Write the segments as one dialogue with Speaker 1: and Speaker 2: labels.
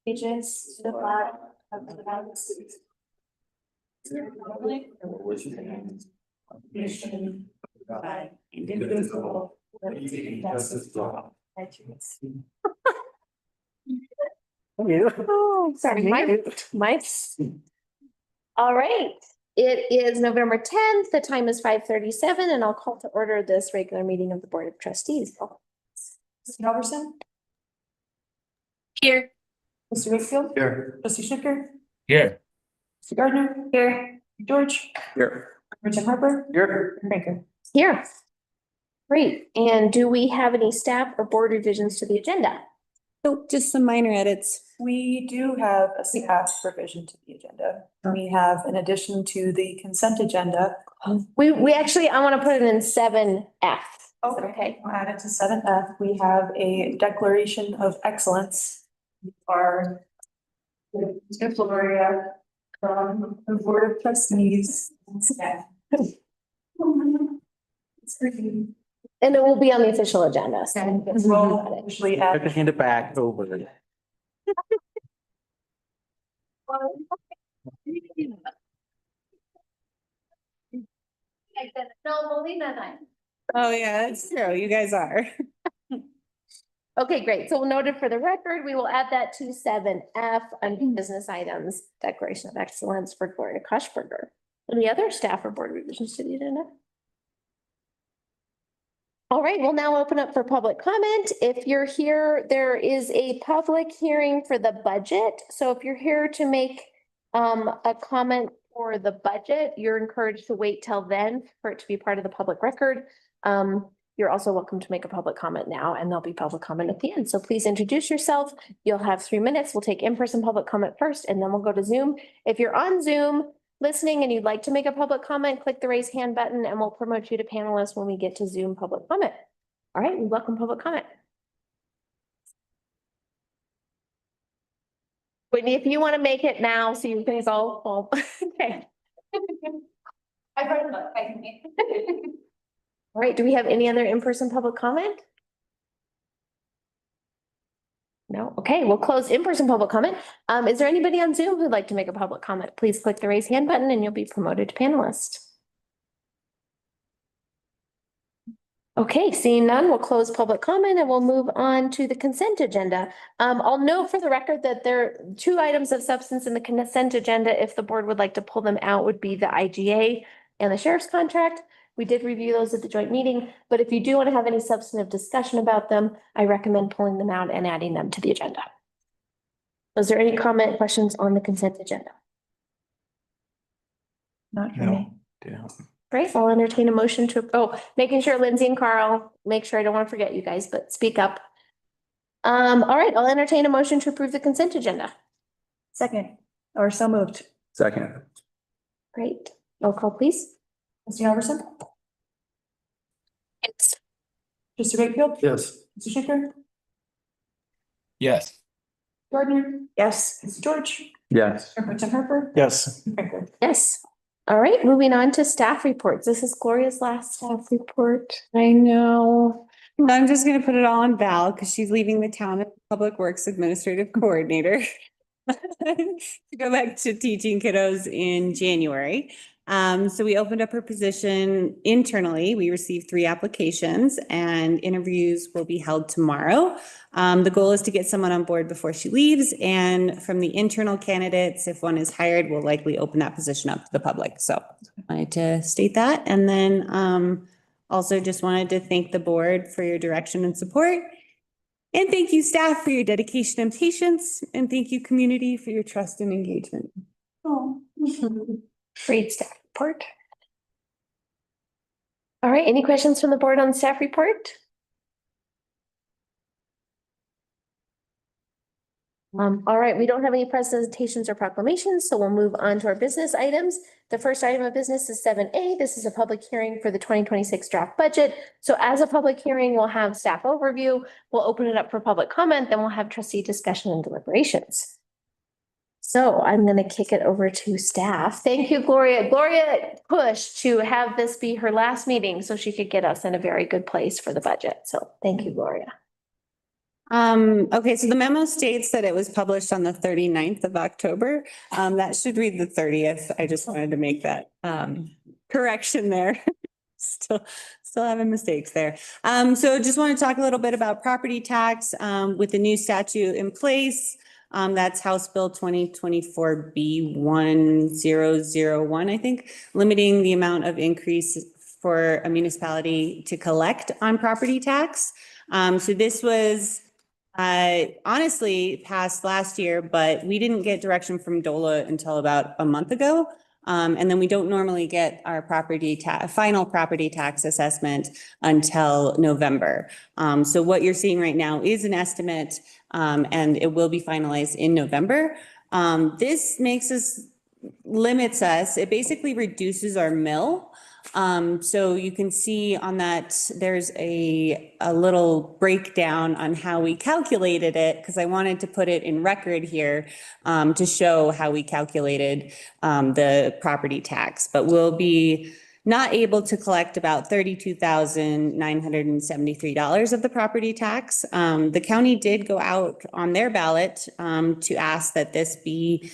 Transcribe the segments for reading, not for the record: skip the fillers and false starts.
Speaker 1: Pages to the flag of the United States. Nation, by indivisible, liberty and justice for all.
Speaker 2: Oh,
Speaker 1: Sorry, my. All right, it is November 10th. The time is 5:37 and I'll call to order this regular meeting of the Board of Trustees. Mr. Halverson? Here. Mr. Wakefield?
Speaker 3: Here.
Speaker 1: Trustee Schicker?
Speaker 3: Here.
Speaker 1: Mr. Gardner? Here. George?
Speaker 3: Here.
Speaker 1: Richard Harper?
Speaker 3: Here.
Speaker 1: Franker? Here. Great. And do we have any staff or board revisions to the agenda?
Speaker 2: So just some minor edits.
Speaker 4: We do have a staff revision to the agenda. We have, in addition to the consent agenda.
Speaker 1: We actually, I want to put it in 7F. Okay.
Speaker 4: We'll add it to 7F. We have a declaration of excellence. Our Gloria from the Board of Trustees and staff. It's pretty.
Speaker 1: And it will be on the official agenda. So
Speaker 4: We'll usually
Speaker 3: I
Speaker 4: add.
Speaker 3: can hand it back over.
Speaker 1: No, believe that.
Speaker 2: Oh, yeah, that's true. You guys are.
Speaker 1: Okay, great. So noted for the record, we will add that to 7F under business items, declaration of excellence for Gloria Koschberger. Any other staff or board revisions to the agenda? All right, we'll now open up for public comment. If you're here, there is a public hearing for the budget. So if you're here to make a comment for the budget, you're encouraged to wait till then for it to be part of the public record. You're also welcome to make a public comment now, and there'll be public comment at the end. So please introduce yourself. You'll have 3 minutes. We'll take in-person public comment first, and then we'll go to Zoom. If you're on Zoom listening and you'd like to make a public comment, click the raise hand button and we'll promote you to panelist when we get to Zoom public comment. All right, we welcome public comment. Whitney, if you want to make it now, so you guys all, okay. I've heard about it. All right, do we have any other in-person public comment? No, okay, we'll close in-person public comment. Is there anybody on Zoom who'd like to make a public comment? Please click the raise hand button and you'll be promoted to panelist. Okay, seeing none, we'll close public comment and we'll move on to the consent agenda. I'll note for the record that there are 2 items of substance in the consent agenda. If the board would like to pull them out, would be the IGA and the sheriff's contract. We did review those at the joint meeting, but if you do want to have any substantive discussion about them, I recommend pulling them out and adding them to the agenda. Was there any comment, questions on the consent agenda? Not for me.
Speaker 3: Yeah.
Speaker 1: Great, I'll entertain a motion to, making sure Lindsay and Carl, make sure I don't want to forget you guys, but speak up. All right, I'll entertain a motion to approve the consent agenda.
Speaker 4: Second, or so moved.
Speaker 3: Second.
Speaker 1: Great, roll call please.
Speaker 4: Mr. Halverson?
Speaker 1: Yes.
Speaker 4: Mr. Wakefield?
Speaker 3: Yes.
Speaker 4: Mr. Schicker?
Speaker 3: Yes.
Speaker 4: Gardner? Yes. Mr. George?
Speaker 3: Yes.
Speaker 4: Richard Harper?
Speaker 3: Yes.
Speaker 4: Franker?
Speaker 1: Yes. All right, moving on to staff reports. This is Gloria's last staff report.
Speaker 2: I know. I'm just gonna put it all on Val because she's leaving the town as Public Works Administrative Coordinator to go back to teaching kiddos in January. So we opened up her position internally. We received 3 applications and interviews will be held tomorrow. The goal is to get someone on board before she leaves, and from the internal candidates, if one is hired, we'll likely open that position up to the public. So I wanted to state that. And then also just wanted to thank the board for your direction and support. And thank you staff for your dedication and patience. And thank you community for your trust and engagement.
Speaker 4: Oh.
Speaker 1: Great staff report. All right, any questions from the board on staff report? All right, we don't have any presentations or proclamations, so we'll move on to our business items. The first item of business is 7A. This is a public hearing for the 2026 draft budget. So as a public hearing, we'll have staff overview. We'll open it up for public comment, then we'll have trustee discussion and deliberations. So I'm going to kick it over to staff. Thank you, Gloria. Gloria pushed to have this be her last meeting so she could get us in a very good place for the budget. So thank you, Gloria.
Speaker 2: Okay, so the memo states that it was published on the 39th of October. That should read the 30th. I just wanted to make that, correction there. Still having mistakes there. So just want to talk a little bit about property tax, with the new statute in place. That's House Bill 2024 B1001, I think, limiting the amount of increase for a municipality to collect on property tax. So this was honestly passed last year, but we didn't get direction from DOLA until about a month ago. And then we don't normally get our final property tax assessment until November. So what you're seeing right now is an estimate, and it will be finalized in November. This limits us, it basically reduces our mill. So you can see on that, there's a little breakdown on how we calculated it, because I wanted to put it in record here, to show how we calculated, the property tax, but we'll be not able to collect about $32,973 of the property tax. The county did go out on their ballot, to ask that this be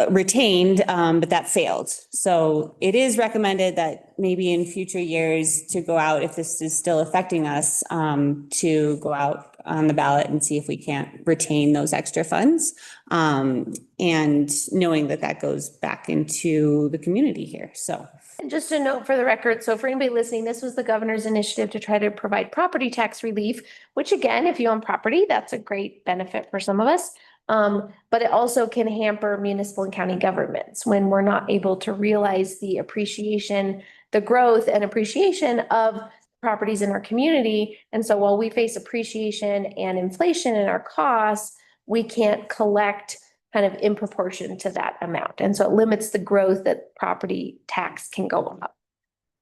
Speaker 2: retained, but that failed. So it is recommended that maybe in future years to go out, if this is still affecting us, to go out on the ballot and see if we can't retain those extra funds. And knowing that that goes back into the community here, so.
Speaker 1: And just a note for the record, so for anybody listening, this was the governor's initiative to try to provide property tax relief, which again, if you own property, that's a great benefit for some of us. But it also can hamper municipal and county governments when we're not able to realize the appreciation, the growth and appreciation of properties in our community. And so while we face appreciation and inflation in our costs, we can't collect kind of in proportion to that amount. And so it limits the growth that property tax can go up.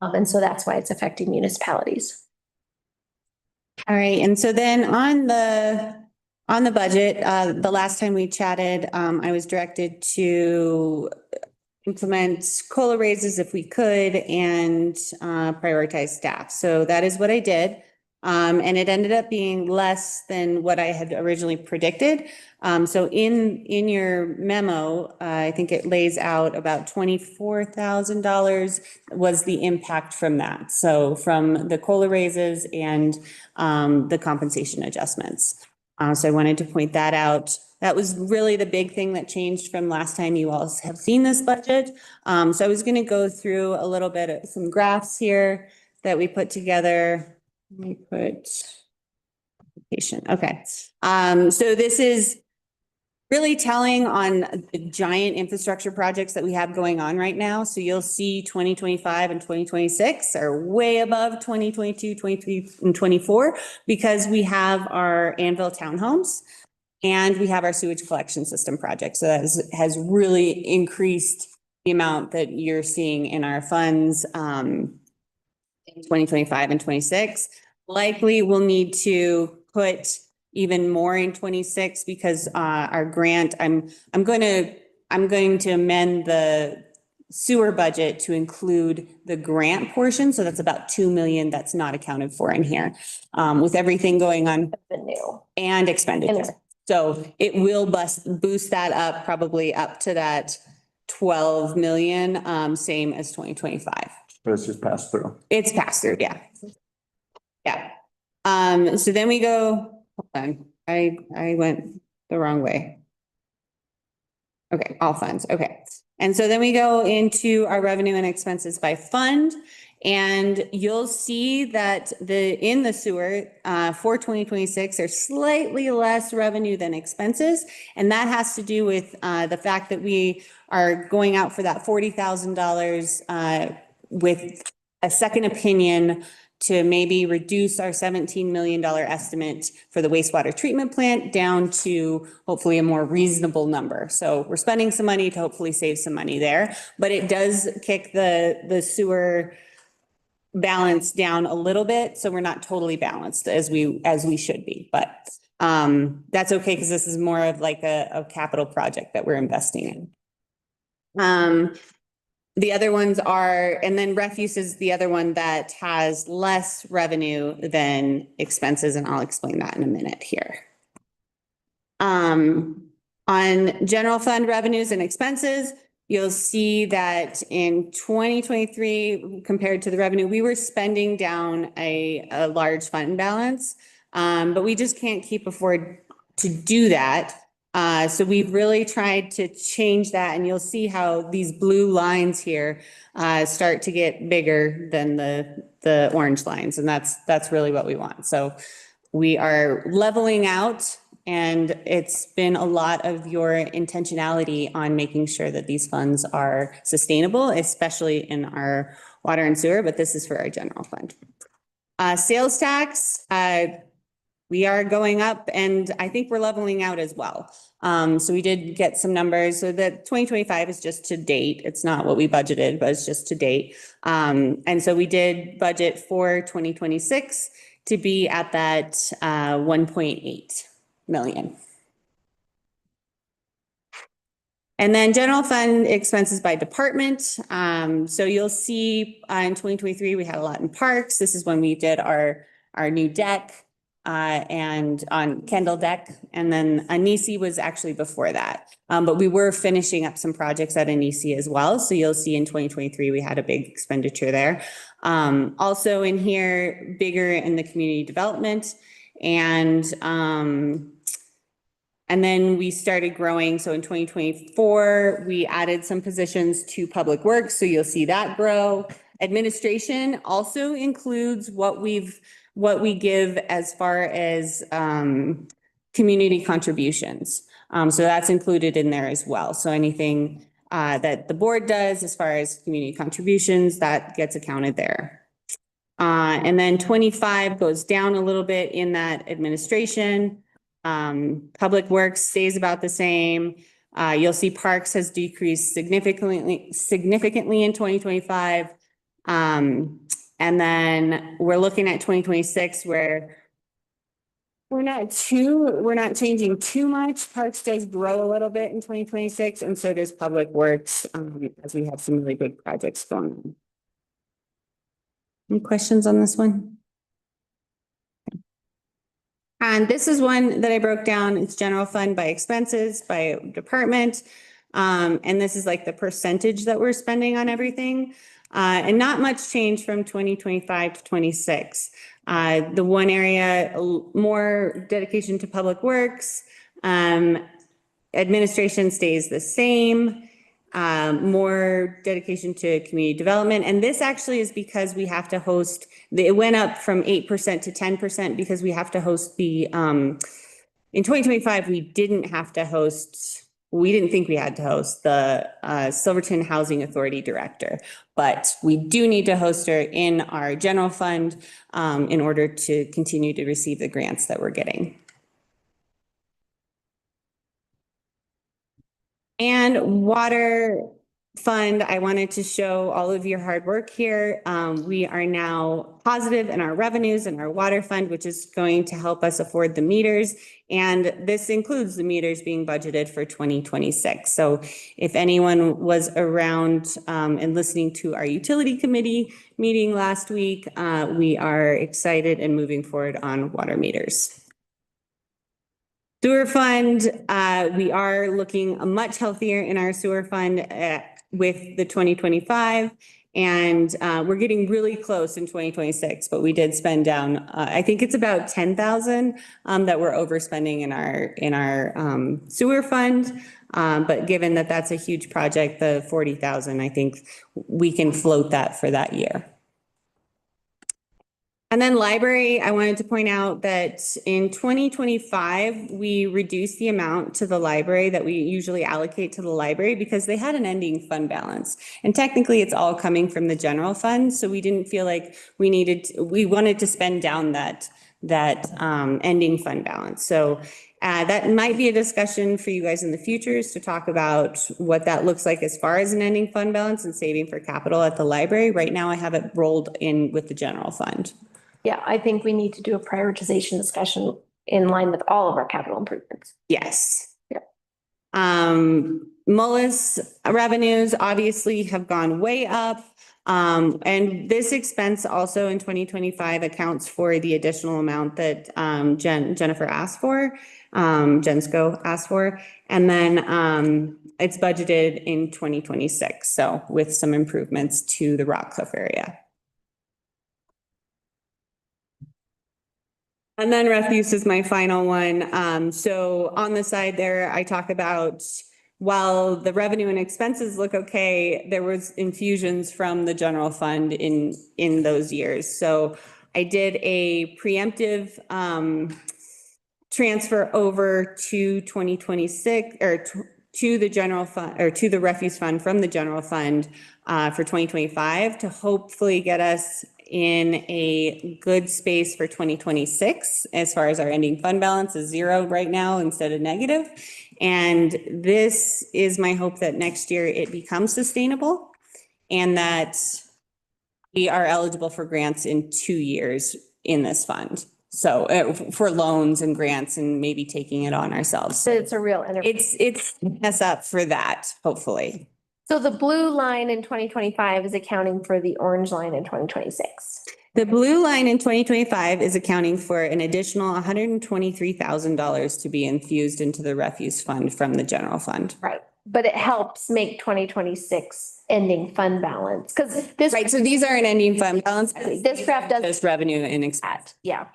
Speaker 1: And so that's why it's affecting municipalities.
Speaker 2: All right, and so then on the budget, the last time we chatted, I was directed to implement COLA raises if we could and prioritize staff. So that is what I did. And it ended up being less than what I had originally predicted. So in your memo, I think it lays out about $24,000 was the impact from that. So from the COLA raises and the compensation adjustments. So I wanted to point that out. That was really the big thing that changed from last time you all have seen this budget. So I was going to go through a little bit of some graphs here that we put together. Let me put patient. Okay. So this is really telling on the giant infrastructure projects that we have going on right now. So you'll see 2025 and 2026 are way above 2022, 23, and 24 because we have our Anvil townhomes and we have our sewage collection system project. So that has really increased the amount that you're seeing in our funds in 2025 and 26. Likely we'll need to put even more in 26 because our grant, I'm going to amend the sewer budget to include the grant portion. So that's about 2 million that's not accounted for in here with everything going on and expenditure. So it will boost that up probably up to that 12 million, same as 2025.
Speaker 3: But it's just passed through.
Speaker 2: It's passed through, yeah. Yeah. So then we go, hold on, I went the wrong way. Okay, all funds, okay. And so then we go into our revenue and expenses by fund. And you'll see that in the sewer for 2026, there's slightly less revenue than expenses. And that has to do with the fact that we are going out for that $40,000 with a second opinion to maybe reduce our $17 million estimate for the wastewater treatment plant down to hopefully a more reasonable number. So we're spending some money to hopefully save some money there, but it does kick the sewer balance down a little bit. So we're not totally balanced as we should be, but that's okay because this is more of like a capital project that we're investing in. The other ones are, and then refuse is the other one that has less revenue than expenses, and I'll explain that in a minute here. On general fund revenues and expenses, you'll see that in 2023, compared to the revenue, we were spending down a large fund balance. But we just can't afford to do that. So we've really tried to change that, and you'll see how these blue lines here start to get bigger than the orange lines, and that's really what we want. So we are leveling out, and it's been a lot of your intentionality on making sure that these funds are sustainable, especially in our water and sewer, but this is for our general fund. Sales tax, we are going up, and I think we're leveling out as well. So we did get some numbers. So the 2025 is just to date. It's not what we budgeted, but it's just to date. And so we did budget for 2026 to be at that 1.8 million. And then general fund expenses by department. So you'll see in 2023, we had a lot in parks. This is when we did our new deck and on Kendall deck. And then Anisi was actually before that. But we were finishing up some projects at Anisi as well. So you'll see in 2023, we had a big expenditure there. Also in here, bigger in the community development. And then we started growing. So in 2024, we added some positions to public works. So you'll see that grow. Administration also includes what we give as far as community contributions. So that's included in there as well. So anything that the board does as far as community contributions, that gets accounted there. And then 25 goes down a little bit in that administration. Public works stays about the same. You'll see parks has decreased significantly in 2025. And then we're looking at 2026 where we're not changing too much. Parks does grow a little bit in 2026, and so does public works, as we have some really big projects going on. Any questions on this one? And this is one that I broke down. It's general fund by expenses, by department. And this is like the percentage that we're spending on everything. And not much change from 2025 to 26. The one area, more dedication to public works. Administration stays the same. More dedication to community development. And this actually is because we have to host, it went up from 8% to 10% because we have to host the, in 2025, we didn't think we had to host the Silverton Housing Authority Director, but we do need to host her in our general fund in order to continue to receive the grants that we're getting. And water fund, I wanted to show all of your hard work here. We are now positive in our revenues in our water fund, which is going to help us afford the meters. And this includes the meters being budgeted for 2026. So if anyone was around and listening to our utility committee meeting last week, we are excited and moving forward on water meters. Sewer fund, we are looking much healthier in our sewer fund with the 2025. And we're getting really close in 2026, but we did spend down, I think it's about 10,000 that we're overspending in our sewer fund. But given that that's a huge project, the 40,000, I think we can float that for that year. And then library, I wanted to point out that in 2025, we reduced the amount to the library that we usually allocate to the library because they had an ending fund balance. And technically it's all coming from the general fund. So we didn't feel like we wanted to spend down that ending fund balance. So that might be a discussion for you guys in the future is to talk about what that looks like as far as an ending fund balance and saving for capital at the library. Right now I have it rolled in with the general fund.
Speaker 1: Yeah, I think we need to do a prioritization discussion in line with all of our capital improvements.
Speaker 2: Yes.
Speaker 1: Yeah.
Speaker 2: Mullis revenues obviously have gone way up. And this expense also in 2025 accounts for the additional amount that Jennifer asked for, Jensco asked for. And then it's budgeted in 2026. So with some improvements to the Rockcliffe area. And then refuse is my final one. So on the side there, I talk about while the revenue and expenses look okay, there was infusions from the general fund in those years. So I did a preemptive transfer over to 2026 or to the general fund or to the refuse fund from the general fund for 2025 to hopefully get us in a good space for 2026 as far as our ending fund balance is zero right now instead of negative. And this is my hope that next year it becomes sustainable and that we are eligible for grants in 2 years in this fund. So for loans and grants and maybe taking it on ourselves.
Speaker 1: So it's a real enterprise.
Speaker 2: It's us up for that, hopefully.
Speaker 1: So the blue line in 2025 is accounting for the orange line in 2026.
Speaker 2: The blue line in 2025 is accounting for an additional $123,000 to be infused into the refuse fund from the general fund.
Speaker 1: Right. But it helps make 2026 ending fund balance because this.
Speaker 2: Right. So these are an ending fund balance.
Speaker 1: This graph does.
Speaker 2: Just revenue and expense.
Speaker 1: Yeah.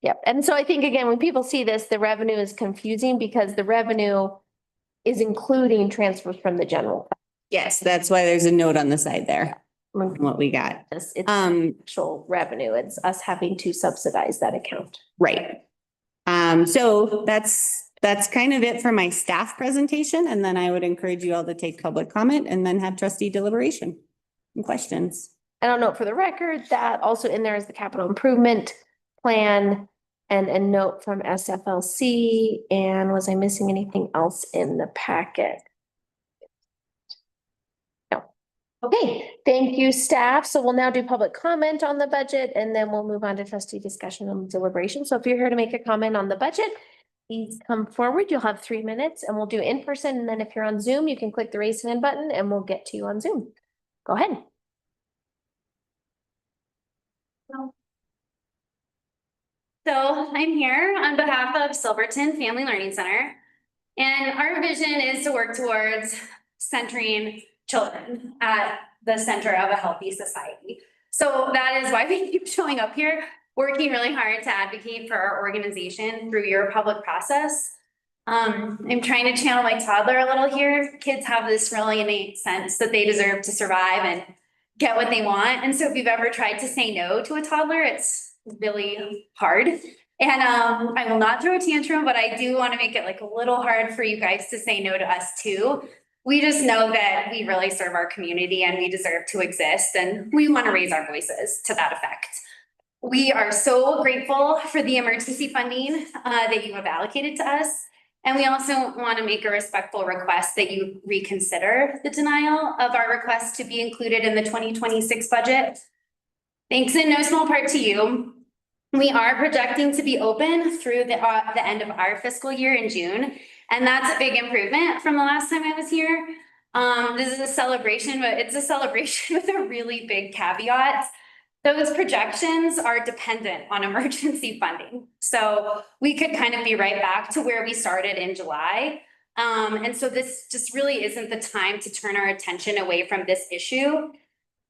Speaker 1: Yep. And so I think, again, when people see this, the revenue is confusing because the revenue is including transfers from the general fund.
Speaker 2: Yes, that's why there's a note on the side there. What we got.
Speaker 1: It's actual revenue. It's us having to subsidize that account.
Speaker 2: Right. So that's kind of it for my staff presentation. And then I would encourage you all to take public comment and then have trustee deliberation and questions.
Speaker 1: And I'll note for the record that also in there is the capital improvement plan and a note from SFLC. And was I missing anything else in the packet? No. Okay, thank you, staff. So we'll now do public comment on the budget and then we'll move on to trustee discussion and deliberation. So if you're here to make a comment on the budget, please come forward. You'll have 3 minutes and we'll do in person. And then if you're on Zoom, you can click the raise hand button and we'll get to you on Zoom. Go ahead.
Speaker 3: So I'm here on behalf of Silverton Family Learning Center. And our vision is to work towards centering children at the center of a healthy society. So that is why we keep showing up here, working really hard to advocate for our organization through your public process. I'm trying to channel my toddler a little here. Kids have this really innate sense that they deserve to survive and get what they want. And so if you've ever tried to say no to a toddler, it's really hard. And I will not throw a tantrum, but I do want to make it like a little hard for you guys to say no to us too. We just know that we really serve our community and we deserve to exist, and we want to raise our voices to that effect. We are so grateful for the emergency funding that you have allocated to us. And we also want to make a respectful request that you reconsider the denial of our request to be included in the 2026 budget. Thanks in no small part to you. We are projecting to be open through the end of our fiscal year in June. And that's a big improvement from the last time I was here. This is a celebration, but it's a celebration with a really big caveat. Those projections are dependent on emergency funding. So we could kind of be right back to where we started in July. And so this just really isn't the time to turn our attention away from this issue.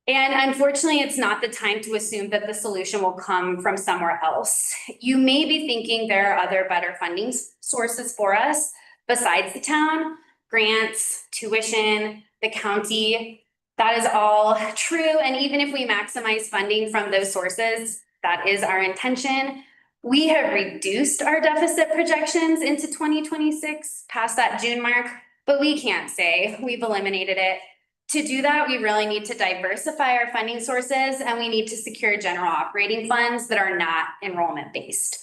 Speaker 3: And unfortunately, it's not the time to assume that the solution will come from somewhere else. You may be thinking there are other better funding sources for us besides the town, grants, tuition, the county. That is all true. And even if we maximize funding from those sources, that is our intention. We have reduced our deficit projections into 2026 past that June mark, but we can't say we've eliminated it. To do that, we really need to diversify our funding sources and we need to secure general operating funds that are not enrollment based.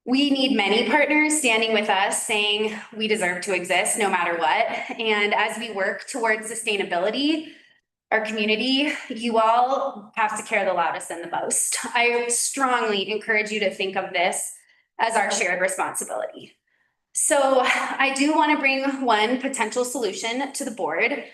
Speaker 3: We need many partners standing with us saying we deserve to exist no matter what. And as we work towards sustainability, our community, you all have to care the loudest and the most. I strongly encourage you to think of this as our shared responsibility. So I do want to bring one potential solution to the board.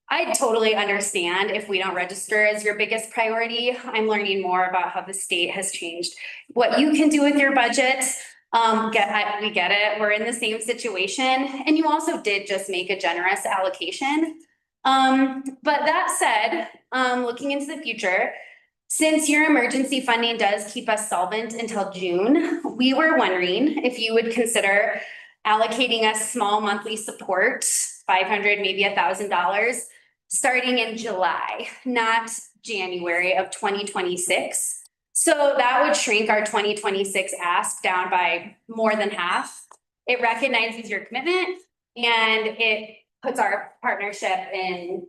Speaker 3: I totally understand if we don't register as your biggest priority. I'm learning more about how the state has changed what you can do with your budget. We get it. We're in the same situation. And you also did just make a generous allocation. But that said, looking into the future, since your emergency funding does keep us solvent until June, we were wondering if you would consider allocating a small monthly support, 500, maybe $1,000, starting in July, not January of 2026. So that would shrink our 2026 ask down by more than half. It recognizes your commitment and it puts our partnership in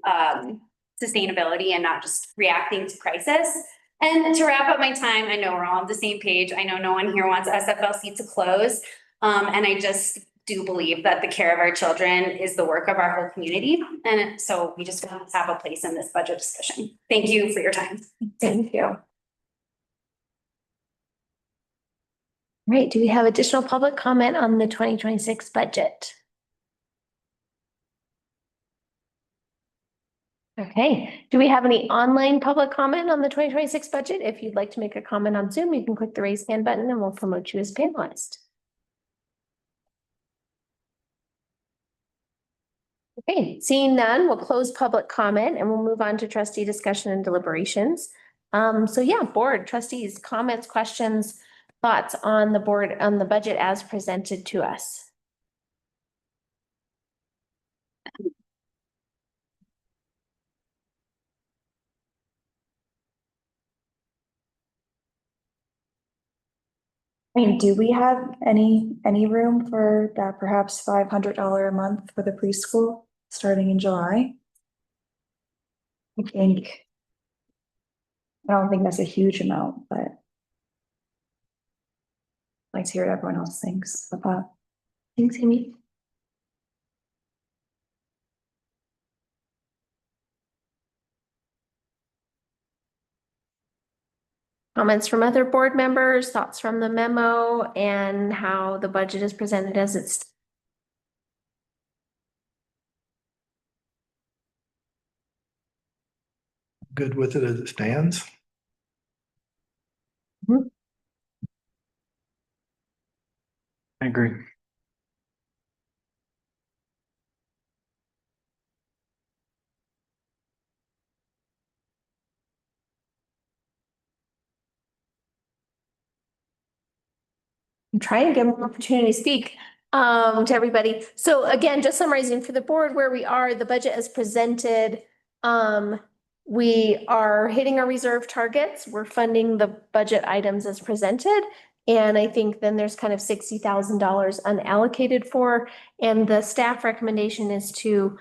Speaker 3: sustainability and not just reacting to crisis. And to wrap up my time, I know we're all on the same page. I know no one here wants SFLC to close. And I just do believe that the care of our children is the work of our whole community. And so we just want to have a place in this budget discussion. Thank you for your time.
Speaker 1: Thank you. Right, do we have additional public comment on the 2026 budget? Okay, do we have any online public comment on the 2026 budget? If you'd like to make a comment on Zoom, you can click the raise hand button and we'll promote you as panelist. Okay, seeing none, we'll close public comment and we'll move on to trustee discussion and deliberations. So yeah, board trustees, comments, questions, thoughts on the board, on the budget as presented to us.
Speaker 4: I mean, do we have any room for that perhaps $500 a month for the preschool starting in July? I don't think that's a huge amount, but I'd like to hear what everyone else thinks about.
Speaker 1: Thanks, Amy. Comments from other board members, thoughts from the memo, and how the budget is presented as it's.
Speaker 5: Good with it as it stands. I agree.
Speaker 1: I'm trying to give them an opportunity to speak to everybody. So again, just summarizing for the board where we are, the budget as presented. We are hitting our reserve targets. We're funding the budget items as presented. And I think then there's kind of $60,000 unallocated for, and the staff recommendation is to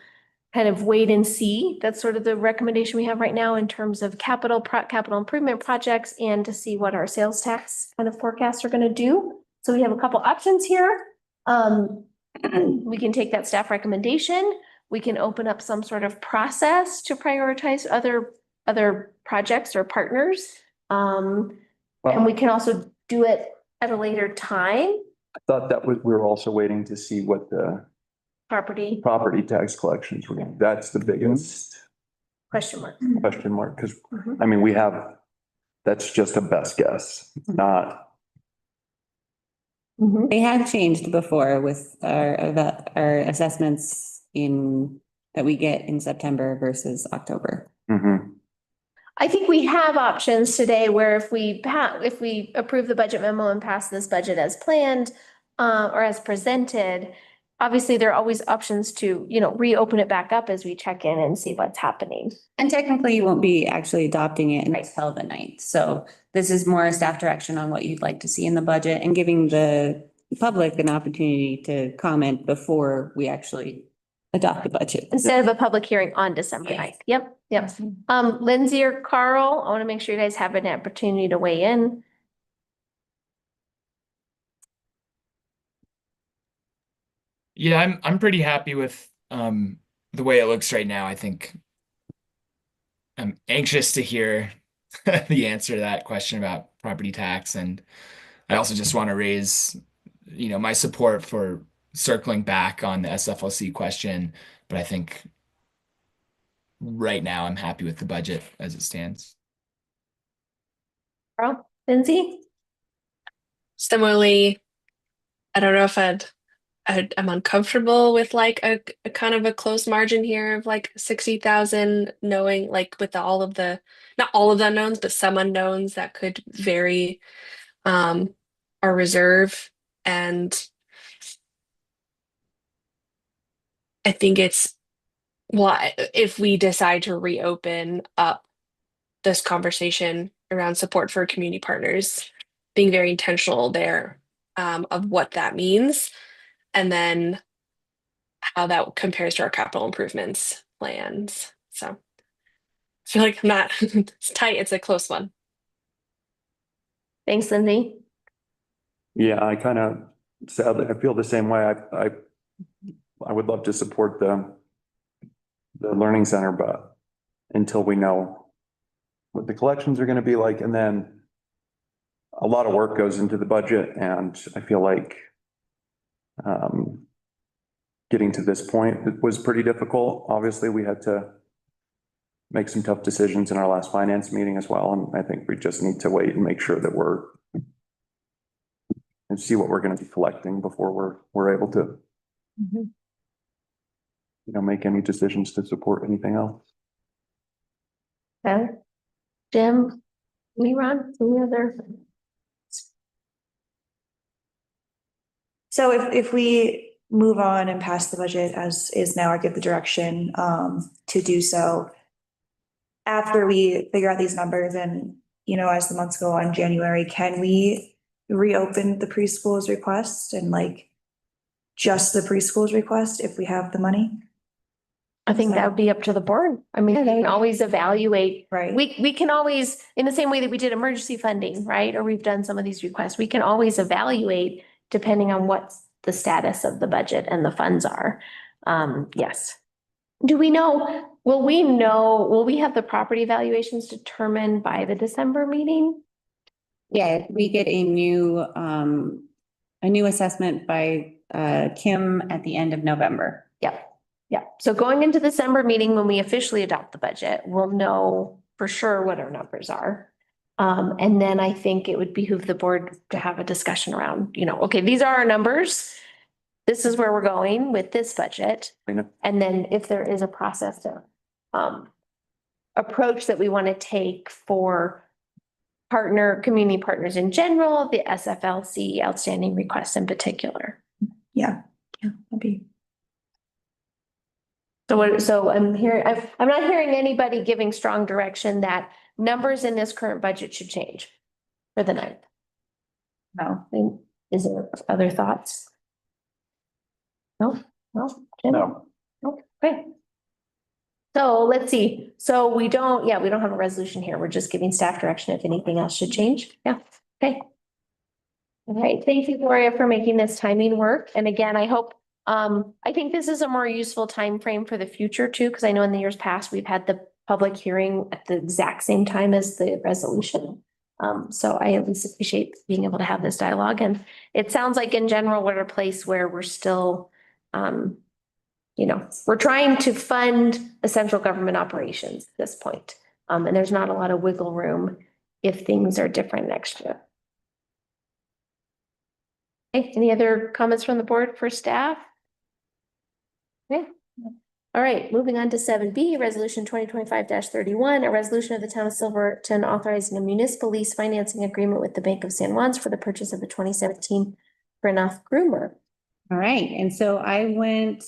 Speaker 1: kind of wait and see. That's sort of the recommendation we have right now in terms of capital improvement projects and to see what our sales tax kind of forecasts are going to do. So we have a couple options here. We can take that staff recommendation. We can open up some sort of process to prioritize other projects or partners. And we can also do it at a later time.
Speaker 6: I thought that we were also waiting to see what the
Speaker 1: Property
Speaker 6: property tax collections were. That's the biggest
Speaker 1: question mark.
Speaker 6: because I mean, that's just a best guess, not.
Speaker 2: They had changed before with our assessments that we get in September versus October.
Speaker 1: I think we have options today where if we approve the budget memo and pass this budget as planned, or as presented, obviously there are always options to, reopen it back up as we check in and see what's happening.
Speaker 2: And technically you won't be actually adopting it until the 9th. So this is more a staff direction on what you'd like to see in the budget and giving the public an opportunity to comment before we actually adopt the budget.
Speaker 1: Instead of a public hearing on December 9th. Yep. Lindsay or Carl, I want to make sure you guys have an opportunity to weigh in.
Speaker 7: Yeah, I'm pretty happy with the way it looks right now. I think I'm anxious to hear the answer to that question about property tax, and I also just want to raise, my support for circling back on the SFLC question, but I think right now I'm happy with the budget as it stands.
Speaker 1: Carl, Lindsay?
Speaker 8: Similarly, I don't know if I'm uncomfortable with like a kind of a close margin here of like 60,000, knowing like with all of the, not all of the unknowns, but some unknowns that could vary our reserve. And I think it's, well, if we decide to reopen up this conversation around support for community partners, being very intentional there of what that means, and then how that compares to our capital improvements plans. So I feel like I'm not, it's tight, it's a close one.
Speaker 1: Thanks, Lindsay.
Speaker 6: Yeah, I kind of sadly, I feel the same way. I would love to support the learning center, but until we know what the collections are going to be like, and then a lot of work goes into the budget, and I feel like getting to this point was pretty difficult. Obviously, we had to make some tough decisions in our last finance meeting as well, and I think we just need to wait and make sure that we're and see what we're going to be collecting before we're able to, make any decisions to support anything else.
Speaker 1: Okay. Jim, Ron, any other?
Speaker 4: So if we move on and pass the budget as is now, I give the direction to do so. After we figure out these numbers and, as the months go on, January, can we reopen the preschool's request and like just the preschool's request if we have the money?
Speaker 1: I think that would be up to the board. I mean, they can always evaluate.
Speaker 4: Right.
Speaker 1: We can always, in the same way that we did emergency funding, right? Or we've done some of these requests, we can always evaluate depending on what the status of the budget and the funds are. Yes. Do we know, will we have the property valuations determined by the December meeting?
Speaker 2: Yeah, we get a new assessment by Kim at the end of November.
Speaker 1: Yep. Yeah. So going into the December meeting, when we officially adopt the budget, we'll know for sure what our numbers are. And then I think it would behoove the board to have a discussion around, okay, these are our numbers. This is where we're going with this budget. And then if there is a process to approach that we want to take for community partners in general, the SFLC outstanding requests in particular.
Speaker 4: Yeah, that'd be.
Speaker 1: So I'm not hearing anybody giving strong direction that numbers in this current budget should change for the 9th.
Speaker 4: No.
Speaker 1: Is there other thoughts? No, Jim?
Speaker 6: No.
Speaker 1: Okay. So let's see. So we don't have a resolution here. We're just giving staff direction if anything else should change. Yeah. Okay. All right. Thank you, Gloria, for making this timing work. And again, I hope, I think this is a more useful time frame for the future too, because I know in the years past, we've had the public hearing at the exact same time as the resolution. So I at least appreciate being able to have this dialogue. And it sounds like in general, we're at a place where we're still, we're trying to fund essential government operations at this point. And there's not a lot of wiggle room if things are different next year. Okay, any other comments from the board for staff? Okay. All right, moving on to 7B, resolution 2025-31, a resolution of the town of Silverton authorizing a municipal lease financing agreement with the Bank of San Juans for the purchase of the 2017 Greenough groomer.
Speaker 2: All right, and so I went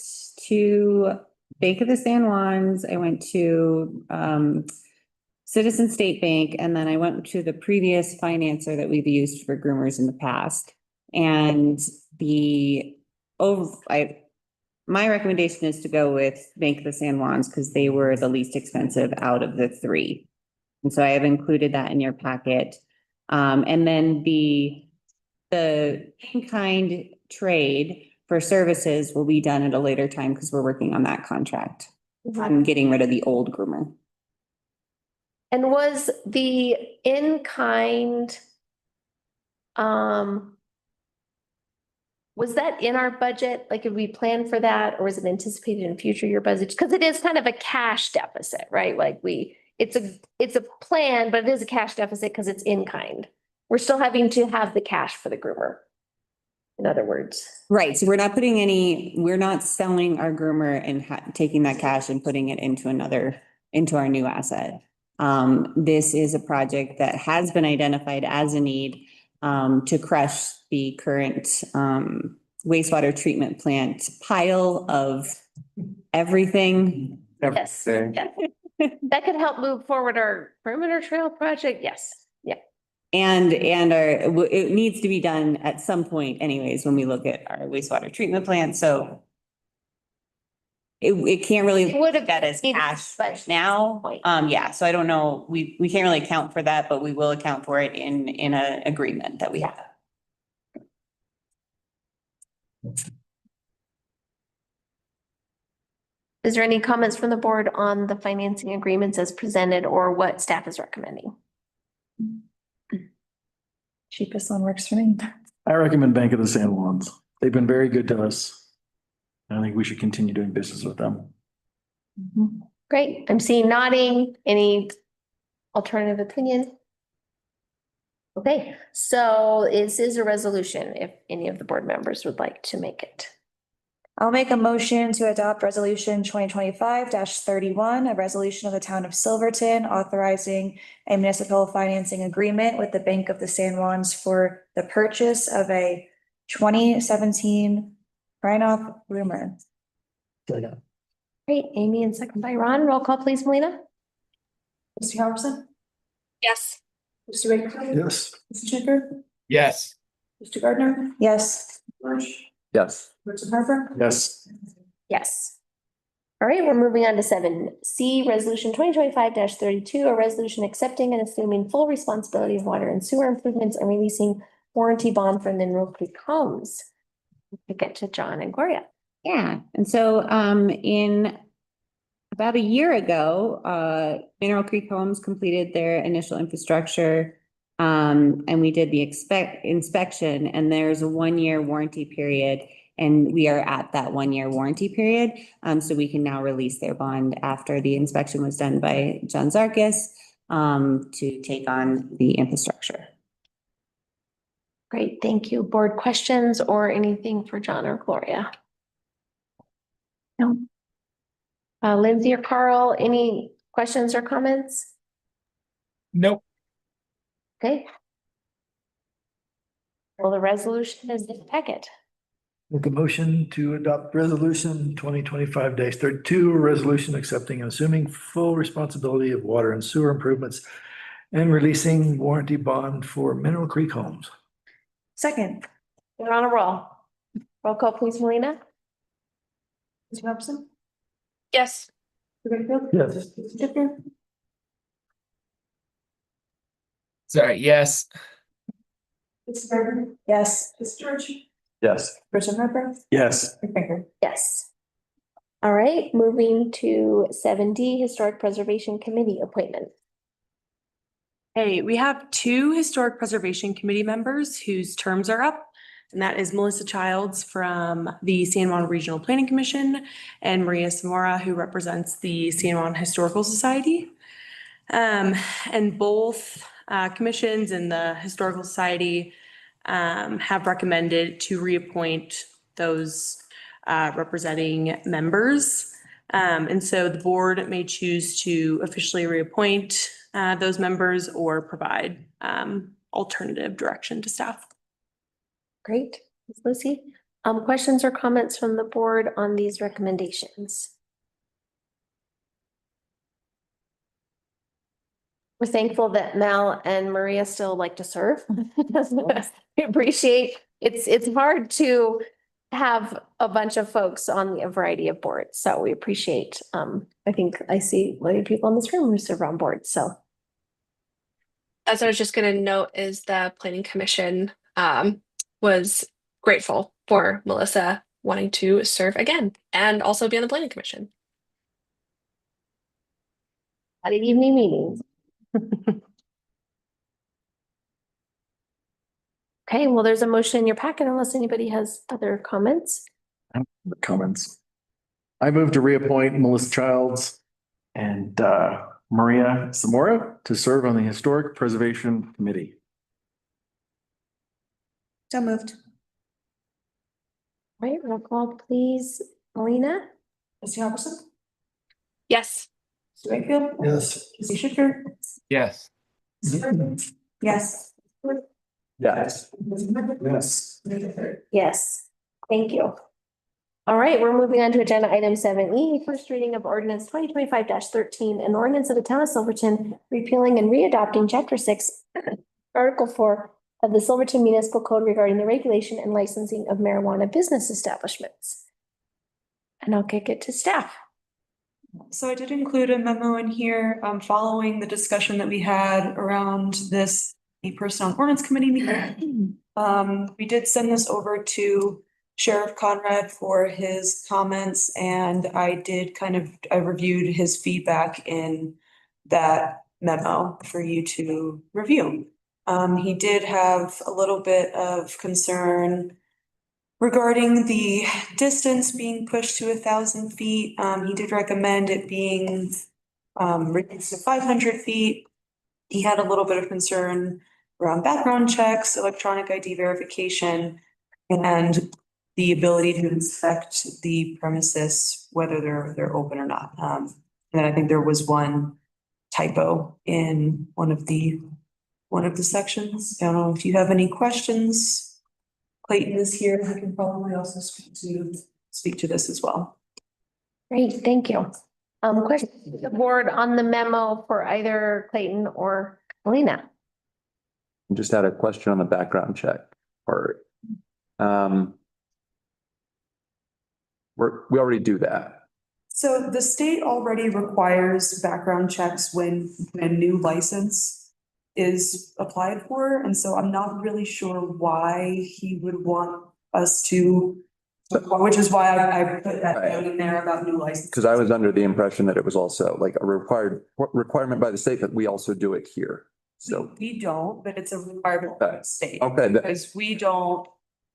Speaker 2: to Bank of the San Juans, I went to Citizen State Bank, and then I went to the previous financer that we've used for groomers in the past. And my recommendation is to go with Bank of the San Juans because they were the least expensive out of the three. And so I have included that in your packet. And then the in-kind trade for services will be done at a later time because we're working on that contract. I'm getting rid of the old groomer.
Speaker 1: And was the in-kind, was that in our budget? Like, did we plan for that or was it anticipated in future year budgets? Because it is kind of a cash deficit, right? Like it's a plan, but it is a cash deficit because it's in kind. We're still having to have the cash for the groomer. In other words.
Speaker 2: Right, so we're not selling our groomer and taking that cash and putting it into our new asset. This is a project that has been identified as a need to crush the current wastewater treatment plant pile of everything.
Speaker 1: Yes, yeah. That could help move forward our perimeter trail project. Yes, yeah.
Speaker 2: And it needs to be done at some point anyways, when we look at our wastewater treatment plant, so it can't really
Speaker 1: It would have
Speaker 2: that as
Speaker 1: needed
Speaker 2: cash
Speaker 1: budget
Speaker 2: now.
Speaker 1: point.
Speaker 2: Yeah, so I don't know, we can't really account for that, but we will account for it in a agreement that we have.
Speaker 1: Is there any comments from the board on the financing agreements as presented or what staff is recommending?
Speaker 4: Cheapest one works for me.
Speaker 5: I recommend Bank of the San Juans. They've been very good to us. I think we should continue doing business with them.
Speaker 1: Great. I'm seeing nodding. Any alternative opinion? Okay, so this is a resolution if any of the board members would like to make it.
Speaker 4: I'll make a motion to adopt resolution 2025-31, a resolution of the town of Silverton authorizing a municipal financing agreement with the Bank of the San Juans for the purchase of a 2017 Rhinoff Roomer.
Speaker 1: Great, Amy and second by Ron. Roll call please, Melina.
Speaker 4: Mr. Halverson?
Speaker 8: Yes.
Speaker 4: Mr. Baker?
Speaker 5: Yes.
Speaker 4: Mr. Chipper?
Speaker 7: Yes.
Speaker 4: Mr. Gardner? Yes. George?
Speaker 6: Yes.
Speaker 4: Richard Harper?
Speaker 5: Yes.
Speaker 1: Yes. All right, we're moving on to 7C, resolution 2025-32, a resolution accepting and assuming full responsibility of water and sewer improvements and releasing warranty bond for Mineral Creek Homes. To get to John and Gloria.
Speaker 2: Yeah, and so in about a year ago, Mineral Creek Homes completed their initial infrastructure. And we did the inspection, and there's a 1-year warranty period, and we are at that 1-year warranty period. So we can now release their bond after the inspection was done by John Zarkis to take on the infrastructure.
Speaker 1: Great, thank you. Board questions or anything for John or Gloria? No. Lindsay or Carl, any questions or comments?
Speaker 7: Nope.
Speaker 1: Okay. Well, the resolution is in the packet.
Speaker 5: Make a motion to adopt resolution 2025-32, a resolution accepting and assuming full responsibility of water and sewer improvements and releasing warranty bond for Mineral Creek Homes.
Speaker 4: Second.
Speaker 1: You're on a roll. Roll call please, Melina.
Speaker 4: Mr. Halverson?
Speaker 8: Yes.
Speaker 4: Mr. Baker?
Speaker 5: Yes.
Speaker 4: Mr. Chipper?
Speaker 7: Sorry. Yes.
Speaker 4: Mr. Gardner? Yes. Mr. George?
Speaker 6: Yes.
Speaker 4: Richard Harper?
Speaker 5: Yes.
Speaker 4: Mr. Baker?
Speaker 1: Yes. All right, moving to 7D, Historic Preservation Committee appointment.
Speaker 9: Hey, we have 2 Historic Preservation Committee members whose terms are up, and that is Melissa Childs from the San Juan Regional Planning Commission and Maria Zamora, who represents the San Juan Historical Society. And both commissions and the Historical Society have recommended to reappoint those representing members. And so the board may choose to officially reappoint those members or provide alternative direction to staff.
Speaker 1: Great, Ms. Lucy. Questions or comments from the board on these recommendations? We're thankful that Mel and Maria still like to serve. We appreciate, it's hard to have a bunch of folks on a variety of boards, so we appreciate, I think I see many people in this room who serve on boards, so.
Speaker 8: As I was just gonna note is the planning commission was grateful for Melissa wanting to serve again and also be on the planning commission.
Speaker 1: At evening meetings. Okay, well, there's a motion in your packet unless anybody has other comments.
Speaker 5: Comments. I move to reappoint Melissa Childs and Maria Zamora to serve on the Historic Preservation Committee.
Speaker 4: So moved.
Speaker 1: Right, roll call, please. Melina?
Speaker 4: Trustee Hopperson?
Speaker 8: Yes.
Speaker 4: Trustee Wakefield?
Speaker 5: Yes.
Speaker 4: Trustee Schicker?
Speaker 7: Yes.
Speaker 4: Yes.
Speaker 5: Yes. Yes.
Speaker 1: Yes, thank you. All right, we're moving on to agenda item 7E, first reading of ordinance 2025-13, an ordinance of the town of Silverton repealing and readopting chapter 6, article 4 of the Silverton Municipal Code regarding the regulation and licensing of marijuana business establishments. And I'll kick it to staff.
Speaker 9: So I did include a memo in here, following the discussion that we had around this, the Personnel and Ordinance Committee meeting. We did send this over to Sheriff Conrad for his comments, and I reviewed his feedback in that memo for you to review. He did have a little bit of concern regarding the distance being pushed to 1,000 feet. He did recommend it being reduced to 500 feet. He had a little bit of concern around background checks, electronic ID verification, and the ability to inspect the premises, whether they're open or not. And then I think there was one typo in one of the sections. I don't know if you have any questions. Clayton is here. He can probably also speak to this as well.
Speaker 1: Great, thank you. Question to the board on the memo for either Clayton or Melina.
Speaker 6: Just had a question on the background check part. We already do that.
Speaker 9: So the state already requires background checks when a new license is applied for, and so I'm not really sure why he would want us to, which is why I put that note in there about new license.
Speaker 6: Because I was under the impression that it was also like a requirement by the state that we also do it here. So
Speaker 9: We don't, but it's a requirement by the state.
Speaker 6: okay,
Speaker 9: Because we don't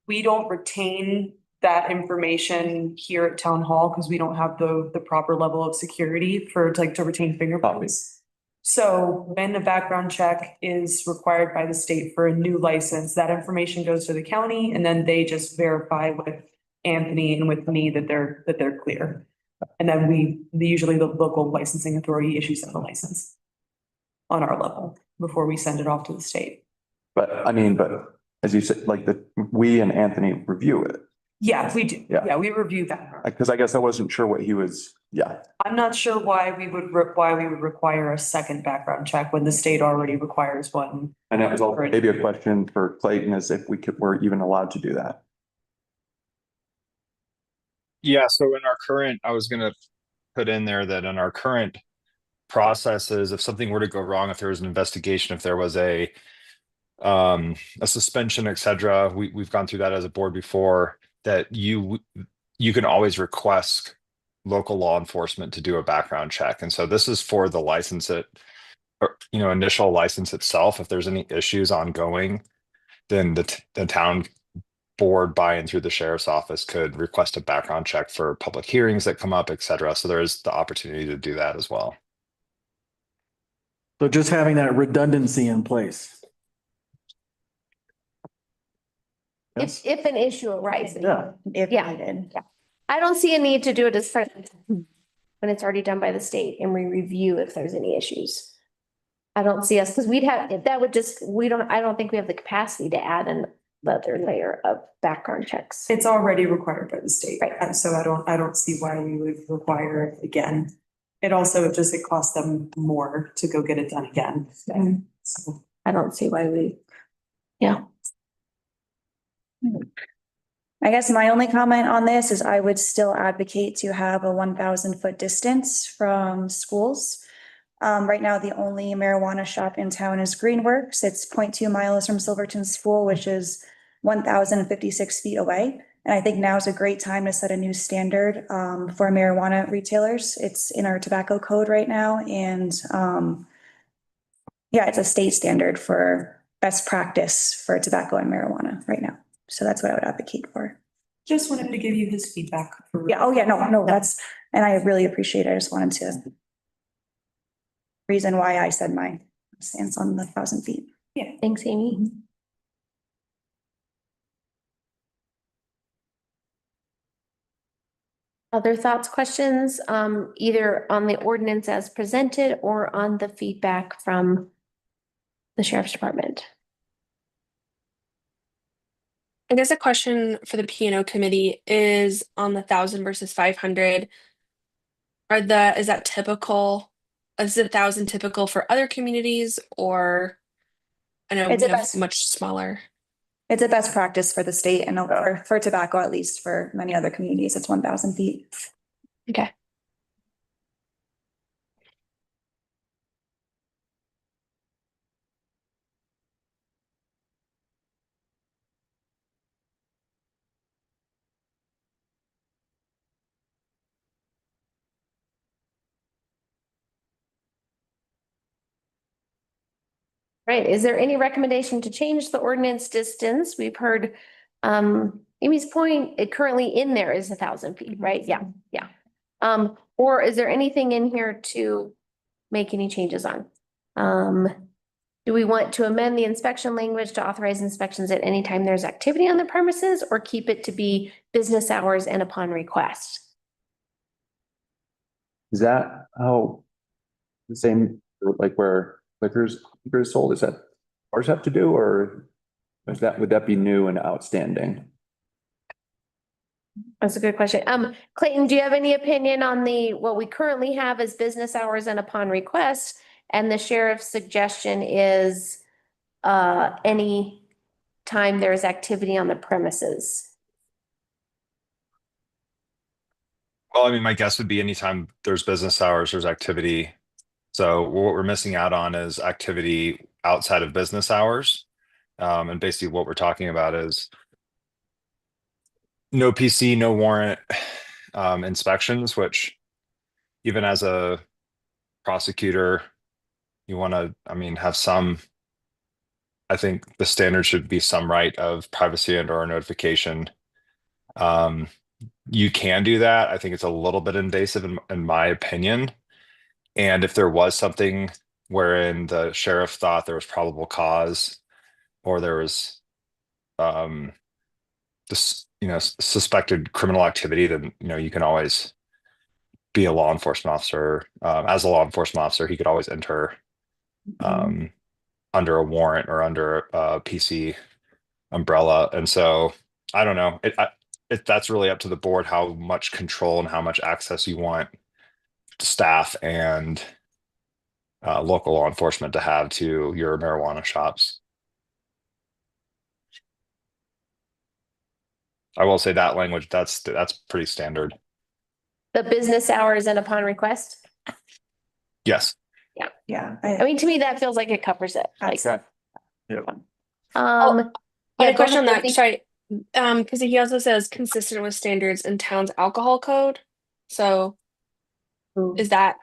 Speaker 9: retain that information here at town hall because we don't have the proper level of security to retain fingerprints. So when a background check is required by the state for a new license, that information goes to the county and then they just verify with Anthony and with me that they're clear. And then usually the local licensing authority issues them the license on our level before we send it off to the state.
Speaker 6: but as you said, we and Anthony review it.
Speaker 9: Yeah, we do.
Speaker 6: Yeah.
Speaker 9: Yeah, we review that.
Speaker 6: Because I guess I wasn't sure what he was,
Speaker 9: I'm not sure why we would require a second background check when the state already requires one.
Speaker 6: And that was all maybe a question for Clayton, is if we're even allowed to do that.
Speaker 10: Yeah, so in our current, I was gonna put in there that in our current processes, if something were to go wrong, if there was an investigation, if there was a suspension, etc., we've gone through that as a board before, that you can always request local law enforcement to do a background check. And so this is for the license initial license itself. If there's any issues ongoing, then the town board by and through the sheriff's office could request a background check for public hearings that come up, etc. So there is the opportunity to do that as well.
Speaker 5: So just having that redundancy in place.
Speaker 1: If an issue arises.
Speaker 5: Yeah.
Speaker 4: If
Speaker 1: Yeah.
Speaker 4: needed.
Speaker 1: I don't see a need to do it as when it's already done by the state and we review if there's any issues. I don't see us, because I don't think we have the capacity to add another layer of background checks.
Speaker 9: It's already required by the state.
Speaker 1: Right.
Speaker 9: And so I don't see why we would require it again. It costs them more to go get it done again. So.
Speaker 1: I don't see why
Speaker 4: I guess my only comment on this is I would still advocate to have a 1,000-foot distance from schools. Right now, the only marijuana shop in town is Greenworks. It's 0.2 miles from Silverton School, which is 1,056 feet away. And I think now is a great time to set a new standard for marijuana retailers. It's in our tobacco code right now. And it's a state standard for best practice for tobacco and marijuana right now. So that's what I would advocate for.
Speaker 9: Just wanted to give you his feedback.
Speaker 4: Yeah, oh yeah, no, that's, and I really appreciate it. I just wanted to reason why I said my stance on the 1,000 feet.
Speaker 1: Thanks, Amy. Other thoughts, questions, either on the ordinance as presented or on the feedback from the sheriff's department?
Speaker 8: I guess a question for the P and O committee is on the 1,000 versus 500. Is that typical? Is it 1,000 typical for other communities, or I know
Speaker 4: It's
Speaker 8: we
Speaker 4: a
Speaker 8: have
Speaker 4: best-
Speaker 8: much smaller.
Speaker 4: It's a best practice for the state and for tobacco, at least for many other communities, it's 1,000 feet.
Speaker 8: Okay.
Speaker 1: Right, is there any recommendation to change the ordinance distance? We've heard Amy's point, it currently in there is 1,000 feet, right? Yeah, yeah. Or is there anything in here to make any changes on? Do we want to amend the inspection language to authorize inspections at any time there's activity on the premises, or keep it to be business hours and upon request?
Speaker 6: Is that how the same, like where liquor is sold, is that ours have to do, or would that be new and outstanding?
Speaker 1: That's a good question. Clayton, do you have any opinion on what we currently have as business hours and upon request? And the sheriff's suggestion is any time there's activity on the premises.
Speaker 10: Well, I mean, my guess would be anytime there's business hours, there's activity. So what we're missing out on is activity outside of business hours. And basically what we're talking about is no PC, no warrant inspections, which even as a prosecutor, you want to, I mean, have some, I think the standard should be some right of privacy and or notification. You can do that. I think it's a little bit invasive in my opinion. And if there was something wherein the sheriff thought there was probable cause or there was this, suspected criminal activity, then, you can always be a law enforcement officer. As a law enforcement officer, he could always enter under a warrant or under a PC umbrella. And so I don't know. That's really up to the board how much control and how much access you want staff and local law enforcement to have to your marijuana shops. I will say that language, that's pretty standard.
Speaker 1: The business hours and upon request?
Speaker 10: Yes.
Speaker 4: Yeah.
Speaker 1: I mean, to me, that feels like it covers it. Like,
Speaker 5: Yep.
Speaker 1: yeah,
Speaker 8: A
Speaker 1: go
Speaker 8: question on
Speaker 1: ahead,
Speaker 8: that,
Speaker 1: Brittany.
Speaker 8: sorry. Because he also says consistent with standards in town's alcohol code. So is that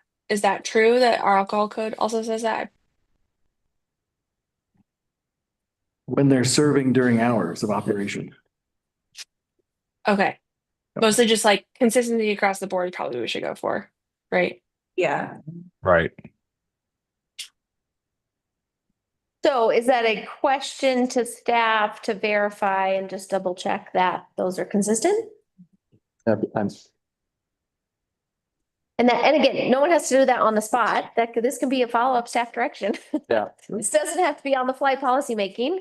Speaker 8: true that our alcohol code also says that?
Speaker 5: When they're serving during hours of operation.
Speaker 8: Okay. Mostly just like consistency across the board, probably we should go for, right?
Speaker 4: Yeah.
Speaker 10: Right.
Speaker 1: So is that a question to staff to verify and just double check that those are consistent? And again, no one has to do that on the spot. This can be a follow-up staff direction.
Speaker 6: Yeah.
Speaker 1: This doesn't have to be on the fly policymaking.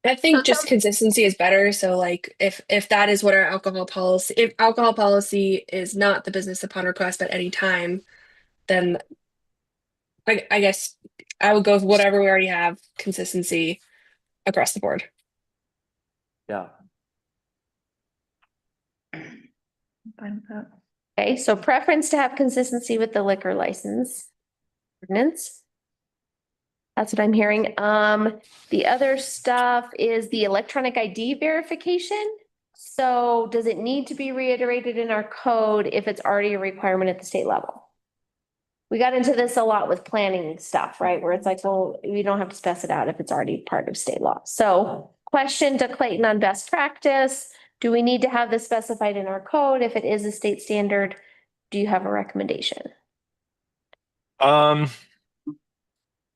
Speaker 8: I think just consistency is better. So like if that is what our alcohol policy, if alcohol policy is not the business upon request at any time, then I guess I would go with whatever we already have, consistency across the board.
Speaker 6: Yeah.
Speaker 4: Fine with that.
Speaker 1: Okay, so preference to have consistency with the liquor license ordinance. That's what I'm hearing. The other stuff is the electronic ID verification. So does it need to be reiterated in our code if it's already a requirement at the state level? we got into this a lot with planning stuff, right? Where it's like, well, we don't have to spec it out if it's already part of state law. So question to Clayton on best practice. Do we need to have this specified in our code? If it is a state standard, do you have a recommendation?
Speaker 10: I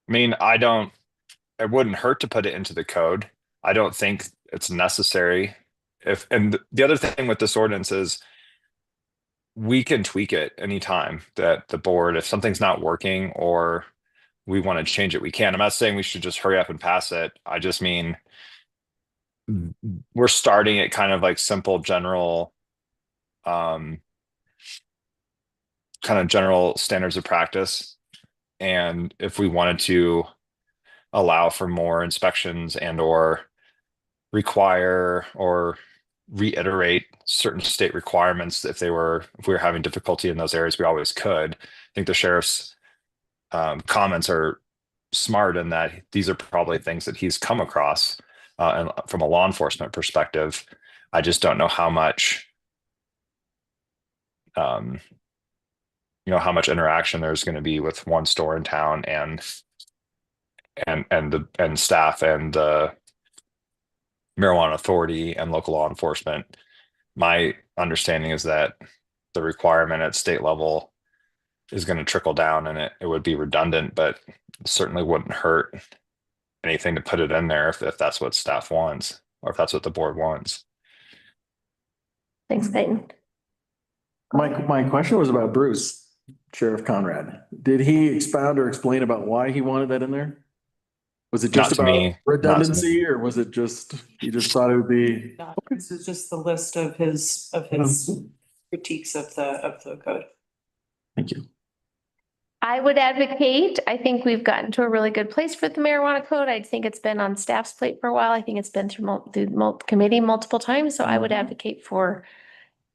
Speaker 10: mean, it wouldn't hurt to put it into the code. I don't think it's necessary. And the other thing with this ordinance is we can tweak it anytime that the board, if something's not working or we want to change it, we can. I'm not saying we should just hurry up and pass it. I just mean we're starting at kind of like simple general kind of general standards of practice. And if we wanted to allow for more inspections and or require or reiterate certain state requirements, if we were having difficulty in those areas, we always could. I think the sheriff's comments are smart in that these are probably things that he's come across and from a law enforcement perspective. I just don't know how much how much interaction there's going to be with one store in town and staff and the marijuana authority and local law enforcement. My understanding is that the requirement at state level is going to trickle down, and it would be redundant, but certainly wouldn't hurt anything to put it in there if that's what staff wants or if that's what the board wants.
Speaker 1: Thanks, Clayton.
Speaker 11: My question was about Bruce, Sheriff Conrad. Did he expound or explain about why he wanted that in there? Was it just about redundancy, or was it just, he just thought it would be?
Speaker 9: This is just the list of his critiques of the code.
Speaker 11: Thank you.
Speaker 1: I would advocate, I think we've gotten to a really good place for the marijuana code. I think it's been on staff's plate for a while. I think it's been through committee multiple times. So I would advocate for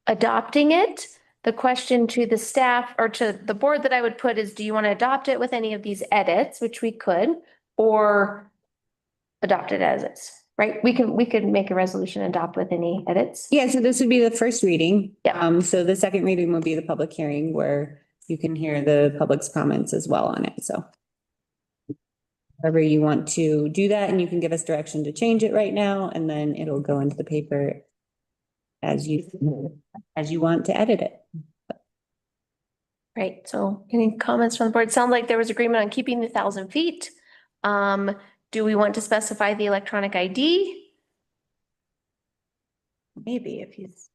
Speaker 1: adopting it. The question to the staff or to the board that I would put is, do you want to adopt it with any of these edits, which we could, or adopt it as is, right? We could make a resolution, adopt with any edits.
Speaker 2: Yeah, so this would be the first reading.
Speaker 1: Yeah.
Speaker 2: So the second reading will be the public hearing where you can hear the public's comments as well on it, so. However you want to do that, and you can give us direction to change it right now, and then it'll go into the paper as you want to edit it.
Speaker 1: Right, so any comments from the board? Sounds like there was agreement on keeping the 1,000 feet. Do we want to specify the electronic ID? Maybe if he's,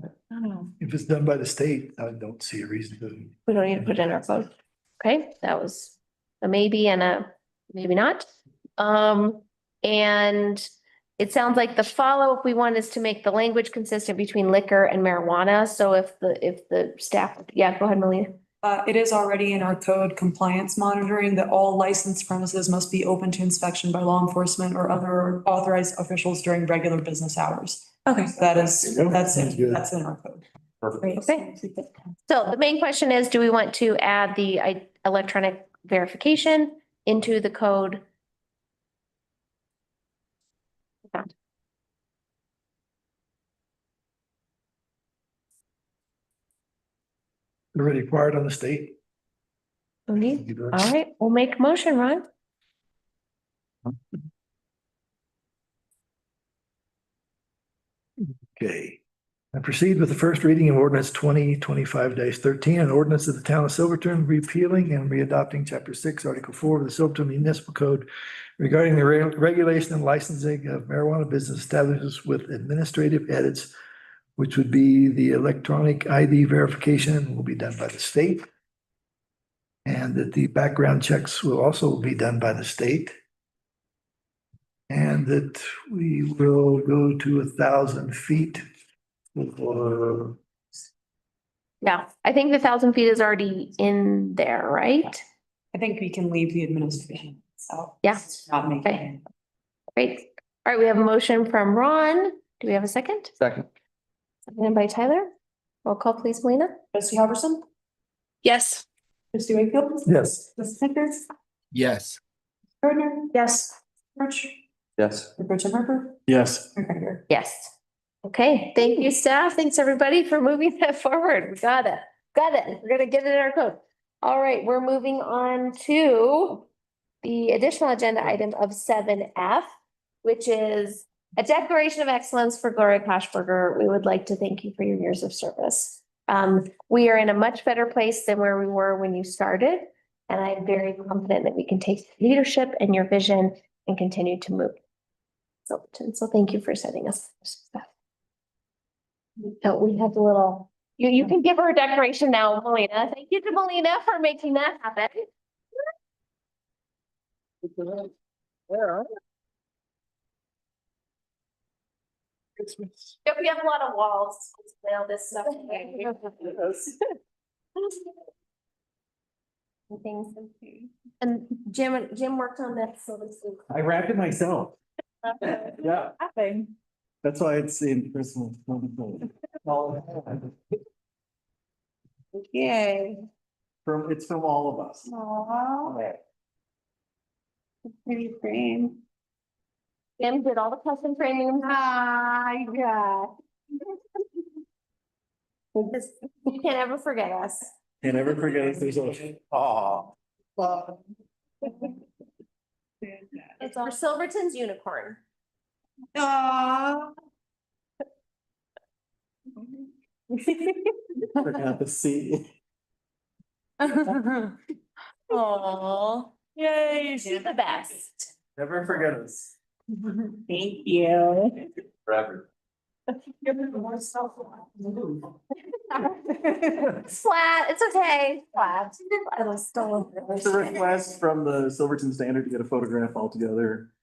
Speaker 1: I don't know.
Speaker 5: If it's done by the state, I don't see a reason to.
Speaker 1: We don't need to put it in our code. Okay, that was a maybe and a maybe not. And it sounds like the follow-up we want is to make the language consistent between liquor and marijuana. So if the staff, yeah, go ahead, Melina.
Speaker 12: It is already in our code compliance monitoring that all licensed premises must be open to inspection by law enforcement or other authorized officials during regular business hours.
Speaker 1: Okay.
Speaker 12: That's in our code.
Speaker 1: Great, okay. So the main question is, do we want to add the electronic verification into the code?
Speaker 5: Already required on the state.
Speaker 1: All right, we'll make a motion, Ron.
Speaker 5: Okay. I proceed with the first reading of ordinance 2025-13, an ordinance of the town of Silverton repealing and readopting chapter 6, article 4 of the Silverton Municipal Code regarding the regulation and licensing of marijuana business establishments with administrative edits, which would be the electronic ID verification will be done by the state. And that the background checks will also be done by the state. And that we will go to 1,000 feet.
Speaker 1: Yeah, I think the 1,000 feet is already in there, right?
Speaker 12: I think we can leave the administration. So
Speaker 1: yeah,
Speaker 12: not making
Speaker 1: okay. Great. All right, we have a motion from Ron. Do we have a second?
Speaker 11: Second.
Speaker 1: Seconded by Tyler. Roll call, please, Melina.
Speaker 12: Trustee Halverson?
Speaker 8: Yes.
Speaker 12: Trustee Wakefield?
Speaker 5: Yes.
Speaker 12: Trustee Snickers?
Speaker 7: Yes.
Speaker 12: Gardner? Yes. Birch?
Speaker 11: Yes.
Speaker 12: Richard Harper?
Speaker 11: Yes.
Speaker 12: McGregor?
Speaker 1: Yes. Okay, thank you, staff. Thanks, everybody, for moving that forward. We got it. Got it. We're gonna get it in our code. All right, we're moving on to the additional agenda item of 7F, which is a declaration of excellence for Gloria Cashberger. We would like to thank you for your years of service. We are in a much better place than where we were when you started, and I'm very confident that we can take leadership and your vision and continue to move Silverton. So thank you for setting us. So we have a little, you can give her a decoration now, Melina. Thank you to Melina for making that happen. If we have a lot of walls, now this stuff. Things. And Jim worked on that, so this is.
Speaker 11: I wrapped it myself. Yeah, that's why it's in Christmas.
Speaker 2: Yay.
Speaker 11: It's from all of us.
Speaker 2: Aww. Pretty frame.
Speaker 1: Jim did all the custom framing.
Speaker 2: Yeah.
Speaker 1: You can't ever forget us.
Speaker 11: Can't ever forget us. There's a, aw.
Speaker 1: It's our Silverton's unicorn.
Speaker 2: Aww.
Speaker 11: Forgot to see.
Speaker 2: Aww. Yay.
Speaker 1: She's the best.
Speaker 11: Never forget us.
Speaker 2: Thank you.
Speaker 11: Forever.
Speaker 1: Flat, it's okay. Flat.
Speaker 11: It's a request from the Silverton Standard to get a photograph all together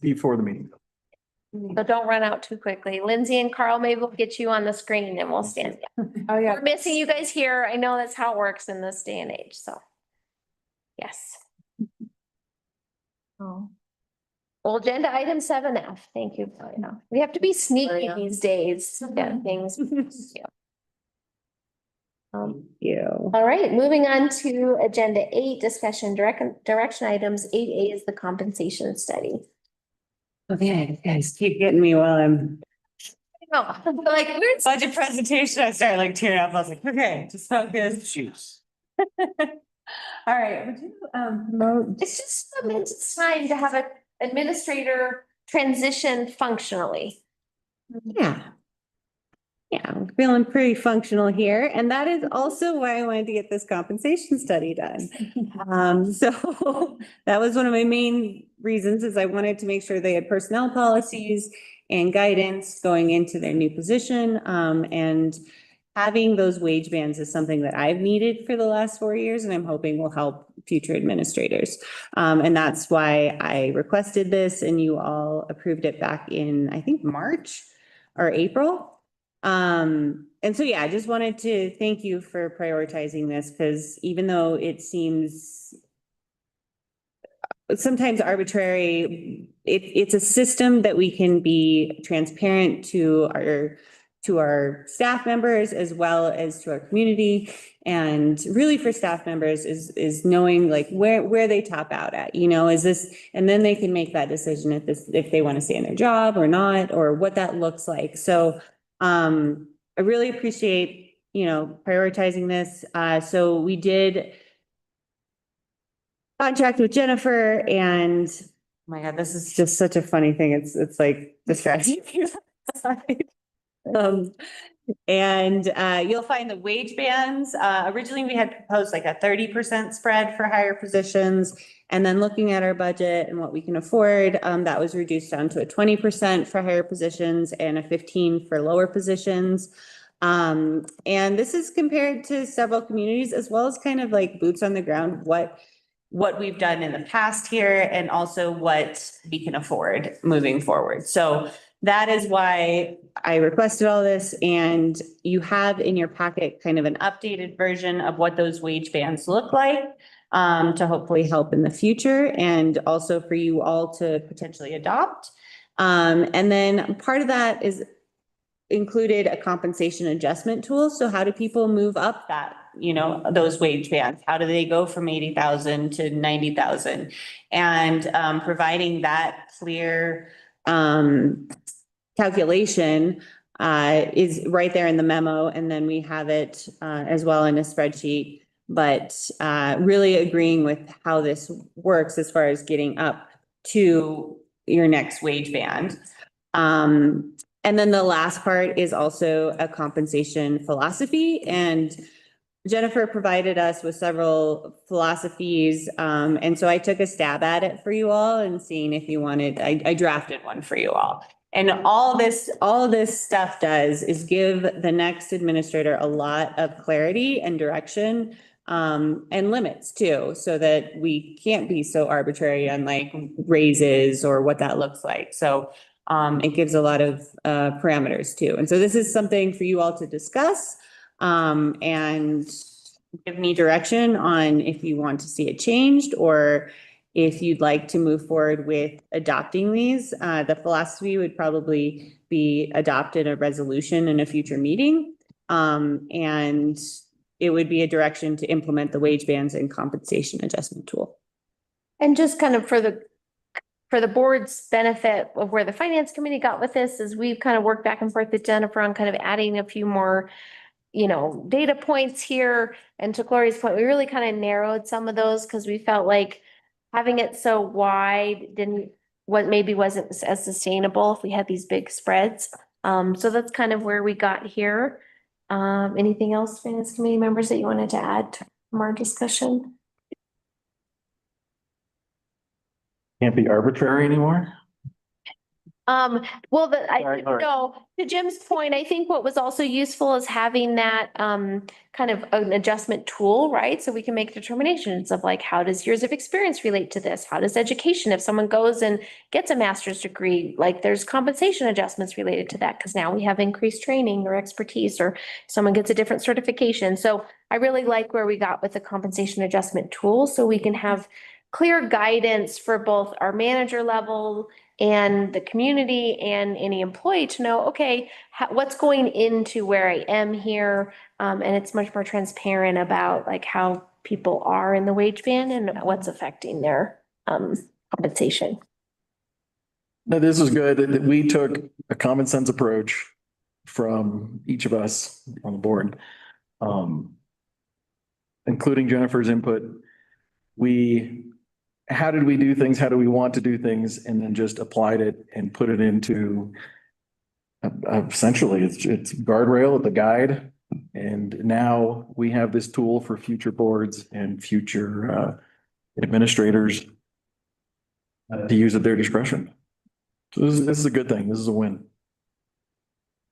Speaker 11: before the meeting.
Speaker 1: So don't run out too quickly. Lindsay and Carl, maybe we'll get you on the screen and we'll stand.
Speaker 12: Oh, yeah.
Speaker 1: We're missing you guys here. I know that's how it works in this day and age, so. Yes. Oh. Well, agenda item 7F. Thank you. We have to be sneaky these days. Yeah, things. Yeah.
Speaker 2: You.
Speaker 1: All right, moving on to agenda 8, discussion direction items. 8A is the compensation study.
Speaker 2: Okay, guys, keep getting me while I'm
Speaker 1: Oh, like we're
Speaker 2: budget presentation. I started like tearing up. I was like, okay, just focus.
Speaker 11: Shoes.
Speaker 2: All right, would you promote?
Speaker 1: It's just a minute time to have an administrator transition functionally.
Speaker 2: Yeah. Yeah, I'm feeling pretty functional here. And that is also why I wanted to get this compensation study done. So that was one of my main reasons is I wanted to make sure they had personnel policies and guidance going into their new position. And having those wage bands is something that I've needed for the last 4 years, and I'm hoping will help future administrators. And that's why I requested this and you all approved it back in, I think, March or April. And so, yeah, I just wanted to thank you for prioritizing this because even though it seems sometimes arbitrary, it's a system that we can be transparent to our staff members as well as to our community. And really for staff members is knowing like where they top out at, is this, and then they can make that decision if they want to stay in their job or not, or what that looks like. So I really appreciate, prioritizing this. So we did contract with Jennifer and oh my God, this is just such a funny thing. It's like distracting. And you'll find the wage bands. Originally we had proposed like a 30% spread for higher positions. And then looking at our budget and what we can afford, that was reduced down to a 20% for higher positions and a 15% for lower positions. And this is compared to several communities as well as kind of like boots on the ground, what we've done in the past here and also what we can afford moving forward. So that is why I requested all this, and you have in your packet kind of an updated version of what those wage bands look like to hopefully help in the future and also for you all to potentially adopt. And then part of that is included a compensation adjustment tool. So how do people move up that, those wage bands? How do they go from 80,000 to 90,000? And providing that clear calculation is right there in the memo. And then we have it as well in a spreadsheet but really agreeing with how this works as far as getting up to your next wage band. And then the last part is also a compensation philosophy, and Jennifer provided us with several philosophies. And so I took a stab at it for you all and seeing if you wanted, I drafted one for you all. And all this stuff does is give the next administrator a lot of clarity and direction, and limits too, so that we can't be so arbitrary on like raises or what that looks like. So it gives a lot of parameters too. And so this is something for you all to discuss, and give me direction on if you want to see it changed or if you'd like to move forward with adopting these. The philosophy would probably be adopted a resolution in a future meeting. And it would be a direction to implement the wage bands and compensation adjustment tool.
Speaker 1: And just kind of for the board's benefit of where the finance committee got with this is we've kind of worked back and forth with Jennifer on kind of adding a few more, data points here. And to Gloria's point, we really kind of narrowed some of those because we felt like having it so wide maybe wasn't as sustainable if we had these big spreads. So that's kind of where we got here. Anything else, finance committee members, that you wanted to add from our discussion?
Speaker 11: Can't be arbitrary anymore?
Speaker 1: Well,
Speaker 11: Sorry, Laura.
Speaker 1: no, to Jim's point, I think what was also useful is having that, kind of an adjustment tool, right? So we can make determinations of like, how does years of experience relate to this? How does education, if someone goes and gets a master's degree, like there's compensation adjustments related to that, because now we have increased training or expertise, or someone gets a different certification. So I really like where we got with the compensation adjustment tool, so we can have clear guidance for both our manager level and the community and any employee to know, okay, what's going into where I am here. And it's much more transparent about like how people are in the wage band and what's affecting their compensation.
Speaker 11: No, this is good that we took a common sense approach from each of us on the board. Including Jennifer's input. How did we do things? How do we want to do things? And then just applied it and put it into essentially it's guardrail, the guide. And now we have this tool for future boards and future administrators to use at their discretion. So this is a good thing. This is a win.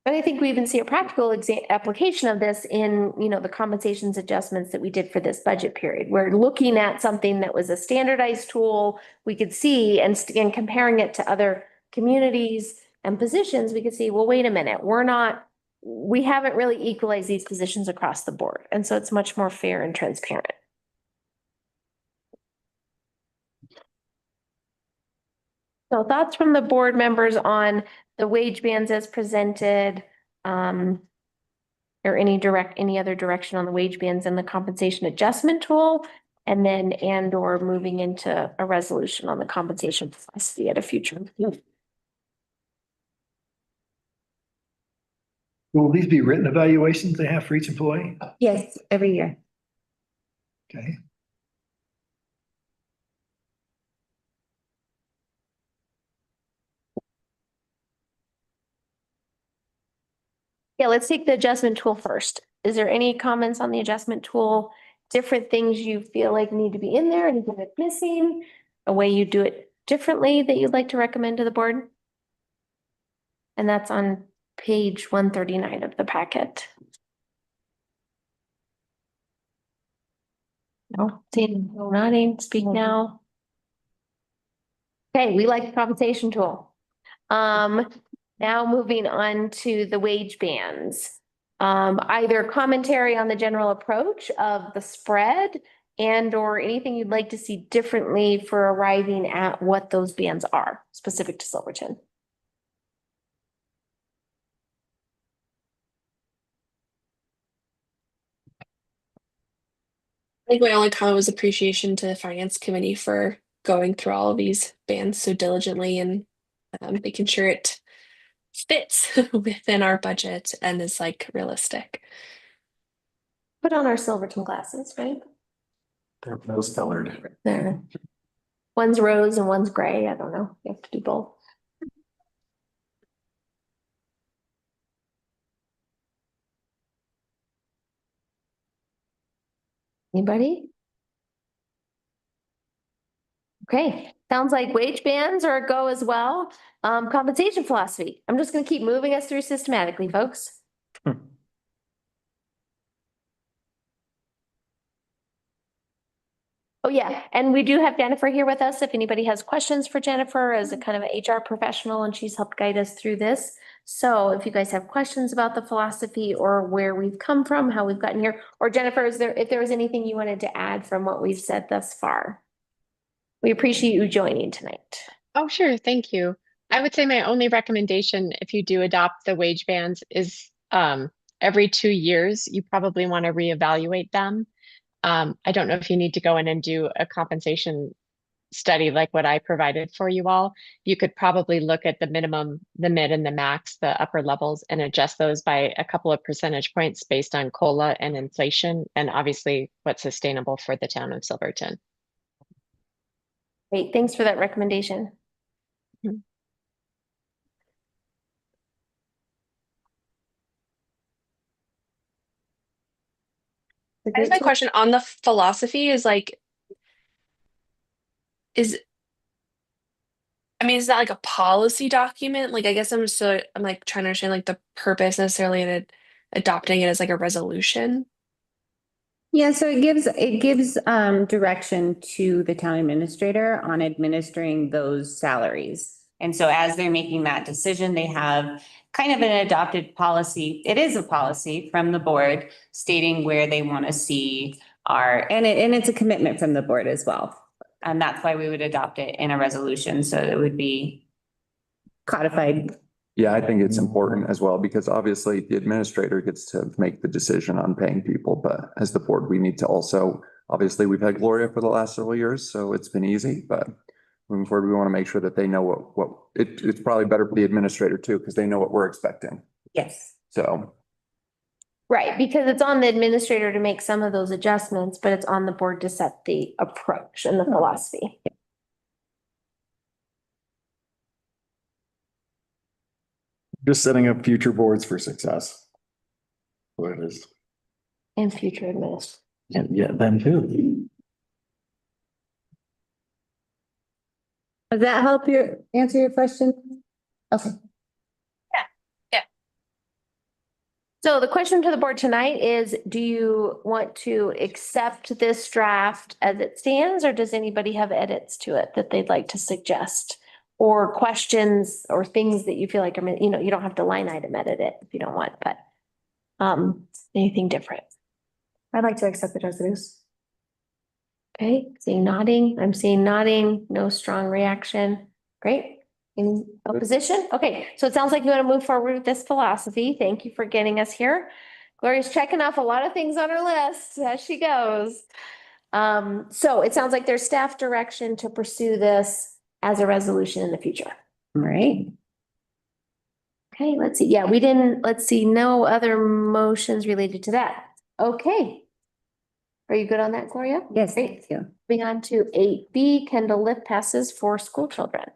Speaker 1: And I think we even see a practical application of this in, the compensations adjustments that we did for this budget period. We're looking at something that was a standardized tool we could see, and comparing it to other communities and positions, we could see, well, wait a minute, we haven't really equalized these positions across the board. And so it's much more fair and transparent. So thoughts from the board members on the wage bands as presented, or any other direction on the wage bands and the compensation adjustment tool, and then or moving into a resolution on the compensation philosophy at a future.
Speaker 5: Will these be written evaluations they have for each employee?
Speaker 2: Yes, every year.
Speaker 5: Okay.
Speaker 1: Yeah, let's take the adjustment tool first. Is there any comments on the adjustment tool? Different things you feel like need to be in there, anything that's missing, a way you do it differently that you'd like to recommend to the board? And that's on page 139 of the packet. No, nodding, speak now. Okay, we like the compensation tool. Now moving on to the wage bands. Either commentary on the general approach of the spread or anything you'd like to see differently for arriving at what those bands are specific to Silverton.
Speaker 8: I think my only comment was appreciation to the finance committee for going through all of these bands so diligently and making sure it fits within our budget and is like realistic.
Speaker 1: Put on our Silverton glasses, right?
Speaker 11: They're rose colored.
Speaker 1: There. One's rose and one's gray. I don't know. You have to do both. Anybody? Okay, sounds like wage bands are a go as well. Compensation philosophy. I'm just gonna keep moving us through systematically, folks. Oh, yeah, and we do have Jennifer here with us. If anybody has questions for Jennifer as a kind of an HR professional, and she's helped guide us through this. So if you guys have questions about the philosophy or where we've come from, how we've gotten here, or Jennifer, if there was anything you wanted to add from what we've said thus far? We appreciate you joining tonight.
Speaker 13: Oh, sure. Thank you. I would say my only recommendation, if you do adopt the wage bands, is every 2 years, you probably want to reevaluate them. I don't know if you need to go in and do a compensation study like what I provided for you all. You could probably look at the minimum, the mid and the max, the upper levels, and adjust those by a couple of percentage points based on COLA and inflation, and obviously what's sustainable for the town of Silverton.
Speaker 1: Great, thanks for that recommendation.
Speaker 8: I guess my question on the philosophy is like, is that like a policy document? Like, I guess I'm like trying to understand like the purpose necessarily in adopting it as like a resolution.
Speaker 2: Yeah, so it gives direction to the town administrator on administering those salaries. And so as they're making that decision, they have kind of an adopted policy. It is a policy from the board stating where they want to see and it's a commitment from the board as well. And that's why we would adopt it in a resolution, so it would be codified.
Speaker 6: Yeah, I think it's important as well, because obviously the administrator gets to make the decision on paying people, but as the board, we need to also, obviously, we've had Gloria for the last several years, so it's been easy, but moving forward, we want to make sure that they know it's probably better for the administrator too, because they know what we're expecting.
Speaker 2: Yes.
Speaker 6: So.
Speaker 1: Right, because it's on the administrator to make some of those adjustments, but it's on the board to set the approach and the philosophy.
Speaker 11: Just setting up future boards for success. What it is.
Speaker 1: And future administrators.
Speaker 11: Yeah, them too.
Speaker 2: Does that help answer your question? Okay.
Speaker 1: So the question to the board tonight is, do you want to accept this draft as it stands, or does anybody have edits to it that they'd like to suggest? Or questions or things that you feel like are, you don't have to line item edit it if you don't want, but anything different?
Speaker 4: I'd like to accept it as it is.
Speaker 1: Okay, seeing nodding, I'm seeing nodding, no strong reaction. Great. In opposition? Okay, so it sounds like you want to move forward with this philosophy. Thank you for getting us here. Gloria's checking off a lot of things on her list as she goes. So it sounds like there's staff direction to pursue this as a resolution in the future.
Speaker 2: All right.
Speaker 1: Okay, let's see. Yeah, let's see, no other motions related to that. Okay. Are you good on that, Gloria?
Speaker 2: Yes,
Speaker 1: Great.
Speaker 2: thank you.
Speaker 1: Moving on to 8B, Kendall lift passes for school children.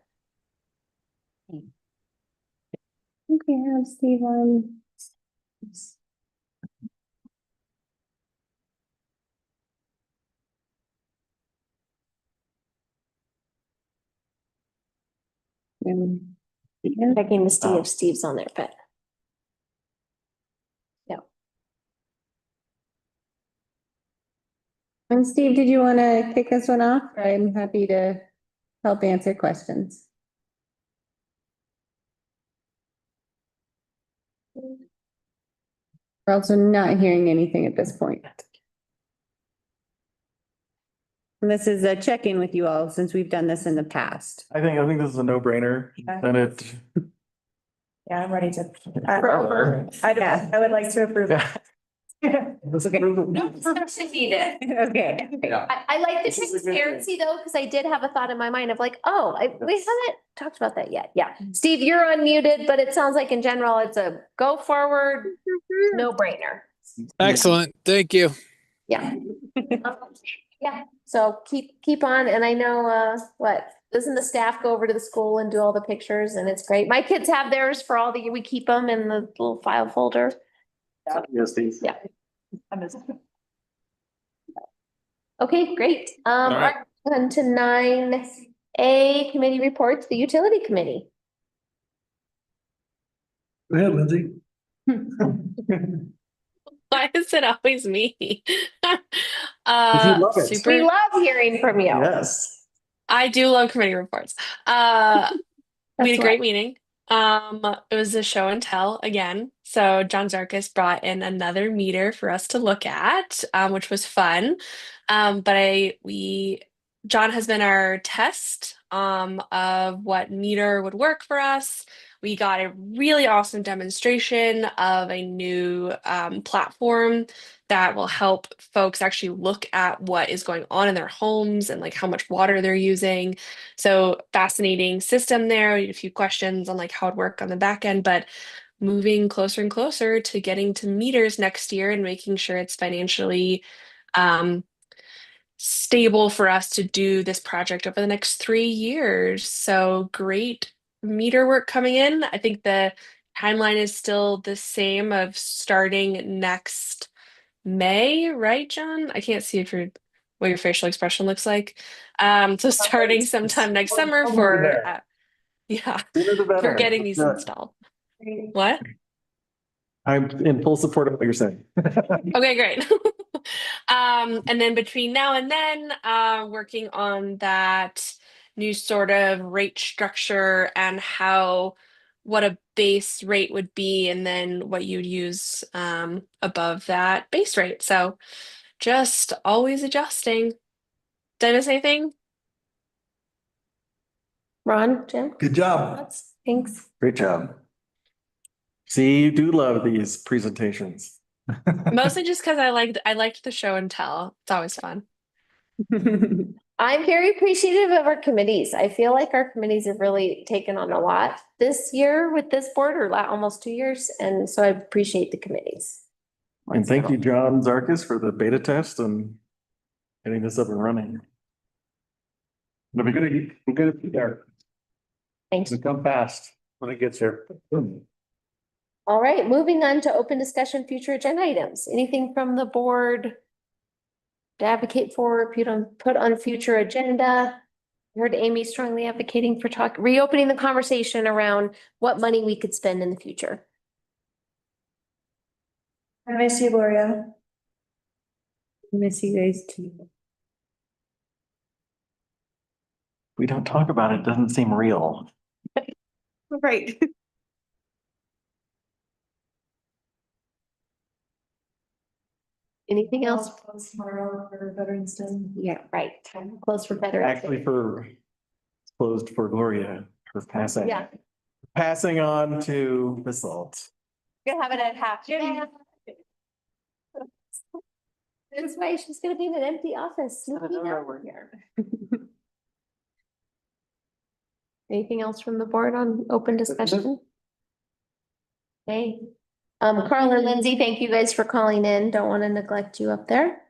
Speaker 2: Okay, have Stephen.
Speaker 1: Checking to see if Steve's on there, but.
Speaker 2: And Steve, did you want to kick this one off? I'm happy to help answer questions. We're also not hearing anything at this point. And this is a check-in with you all since we've done this in the past.
Speaker 11: I think this is a no-brainer. And it.
Speaker 4: Yeah, I'm ready to. I would like to approve.
Speaker 2: Okay.
Speaker 1: I like the transparency though, because I did have a thought in my mind of like, we haven't talked about that yet. Yeah. Steve, you're unmuted, but it sounds like in general, it's a go forward, no brainer.
Speaker 14: Excellent. Thank you.
Speaker 1: Yeah. Yeah, so keep on, and I know, doesn't the staff go over to the school and do all the pictures, and it's great. My kids have theirs for all the, we keep them in the little file folder.
Speaker 11: Yes, Steve.
Speaker 1: Yeah. Okay, great.
Speaker 14: All right.
Speaker 1: On to 9A, committee reports, the utility committee.
Speaker 5: Go ahead, Lindsay.
Speaker 8: Why is it always me?
Speaker 11: love it.
Speaker 8: Super.
Speaker 1: We love hearing from you.
Speaker 11: Yes.
Speaker 8: I do love committee reports. We had a
Speaker 1: That's
Speaker 8: great meeting. It was a show and tell again. So John Zarkis brought in another meter for us to look at, which was fun. John has been our test of what meter would work for us. We got a really awesome demonstration of a new platform that will help folks actually look at what is going on in their homes and like how much water they're using. So fascinating system there. We had a few questions on like how it work on the back end, but moving closer and closer to getting to meters next year and making sure it's financially stable for us to do this project over the next 3 years. So great meter work coming in. I think the timeline is still the same of starting next May, right, John? I can't see what your facial expression looks like. So starting sometime next summer for
Speaker 11: Sooner the better.
Speaker 8: for getting these installed. What?
Speaker 11: I'm in full support of what you're saying.
Speaker 8: Okay, great. And then between now and then, working on that new sort of rate structure and what a base rate would be, and then what you'd use above that base rate. So just always adjusting. Did I miss anything?
Speaker 1: Ron, Jim?
Speaker 5: Good job.
Speaker 1: Thanks.
Speaker 11: Great job. See, you do love these presentations.
Speaker 8: Mostly just because I liked the show and tell. It's always fun.
Speaker 1: I'm very appreciative of our committees. I feel like our committees have really taken on a lot this year with this board, or almost 2 years, and so I appreciate the committees.
Speaker 11: And thank you, John Zarkis, for the beta test and getting this up and running. It'll be good. We're gonna be there.
Speaker 1: Thanks.
Speaker 11: It'll come fast when it gets here.
Speaker 1: All right, moving on to open discussion, future agenda items. Anything from the board to advocate for, put on future agenda? I heard Amy strongly advocating for reopening the conversation around what money we could spend in the future.
Speaker 4: I miss you, Gloria.
Speaker 2: I miss you guys too.
Speaker 11: We don't talk about it, it doesn't seem real.
Speaker 2: Right.
Speaker 1: Anything else?
Speaker 12: Tomorrow for Veterans Day.
Speaker 1: Yeah, right. Time close for better.
Speaker 11: Actually, closed for Gloria, her passing.
Speaker 1: Yeah.
Speaker 11: Passing on to the salt.
Speaker 1: Gonna have it at half. That's why she's gonna be in an empty office. sneaking out here. Anything else from the board on open discussion? Okay. Carl and Lindsay, thank you guys for calling in. Don't want to neglect you up there.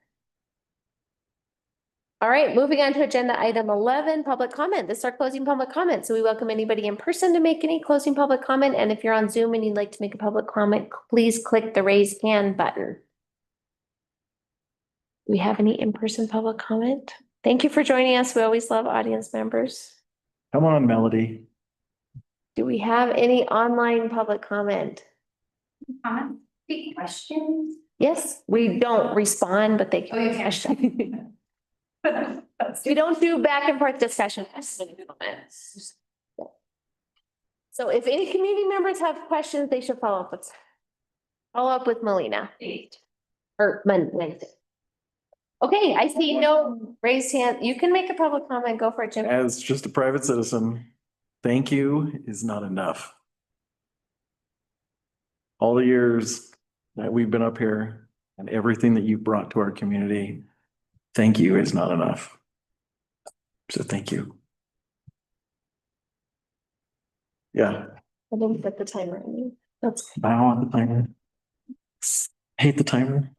Speaker 1: All right, moving on to agenda item 11, public comment. This is our closing public comment. So we welcome anybody in person to make any closing public comment. And if you're on Zoom and you'd like to make a public comment, please click the raise hand button. Do we have any in-person public comment? Thank you for joining us. We always love audience members.
Speaker 11: Come on, Melody.
Speaker 1: Do we have any online public comment?
Speaker 3: Comment, big questions.
Speaker 1: Yes, we don't respond, but they can question. We don't do back and forth discussion. So if any community members have questions, they should follow up with Melina. Or Wednesday. Okay, I see no raised hand. You can make a public comment. Go for it, Jim.
Speaker 11: As just a private citizen, thank you is not enough. All the years that we've been up here and everything that you've brought to our community, thank you is not enough. So thank you. Yeah.
Speaker 1: I didn't put the timer on you. That's.
Speaker 11: I don't want the timer. hate the timer.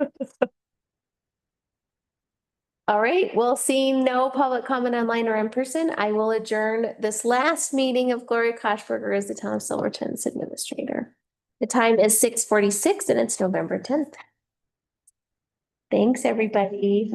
Speaker 1: All right, well, seeing no public comment online or in person, I will adjourn this last meeting of Gloria Koshberger as the town of Silverton's administrator. The time is 6:46 and it's November 10th. Thanks, everybody.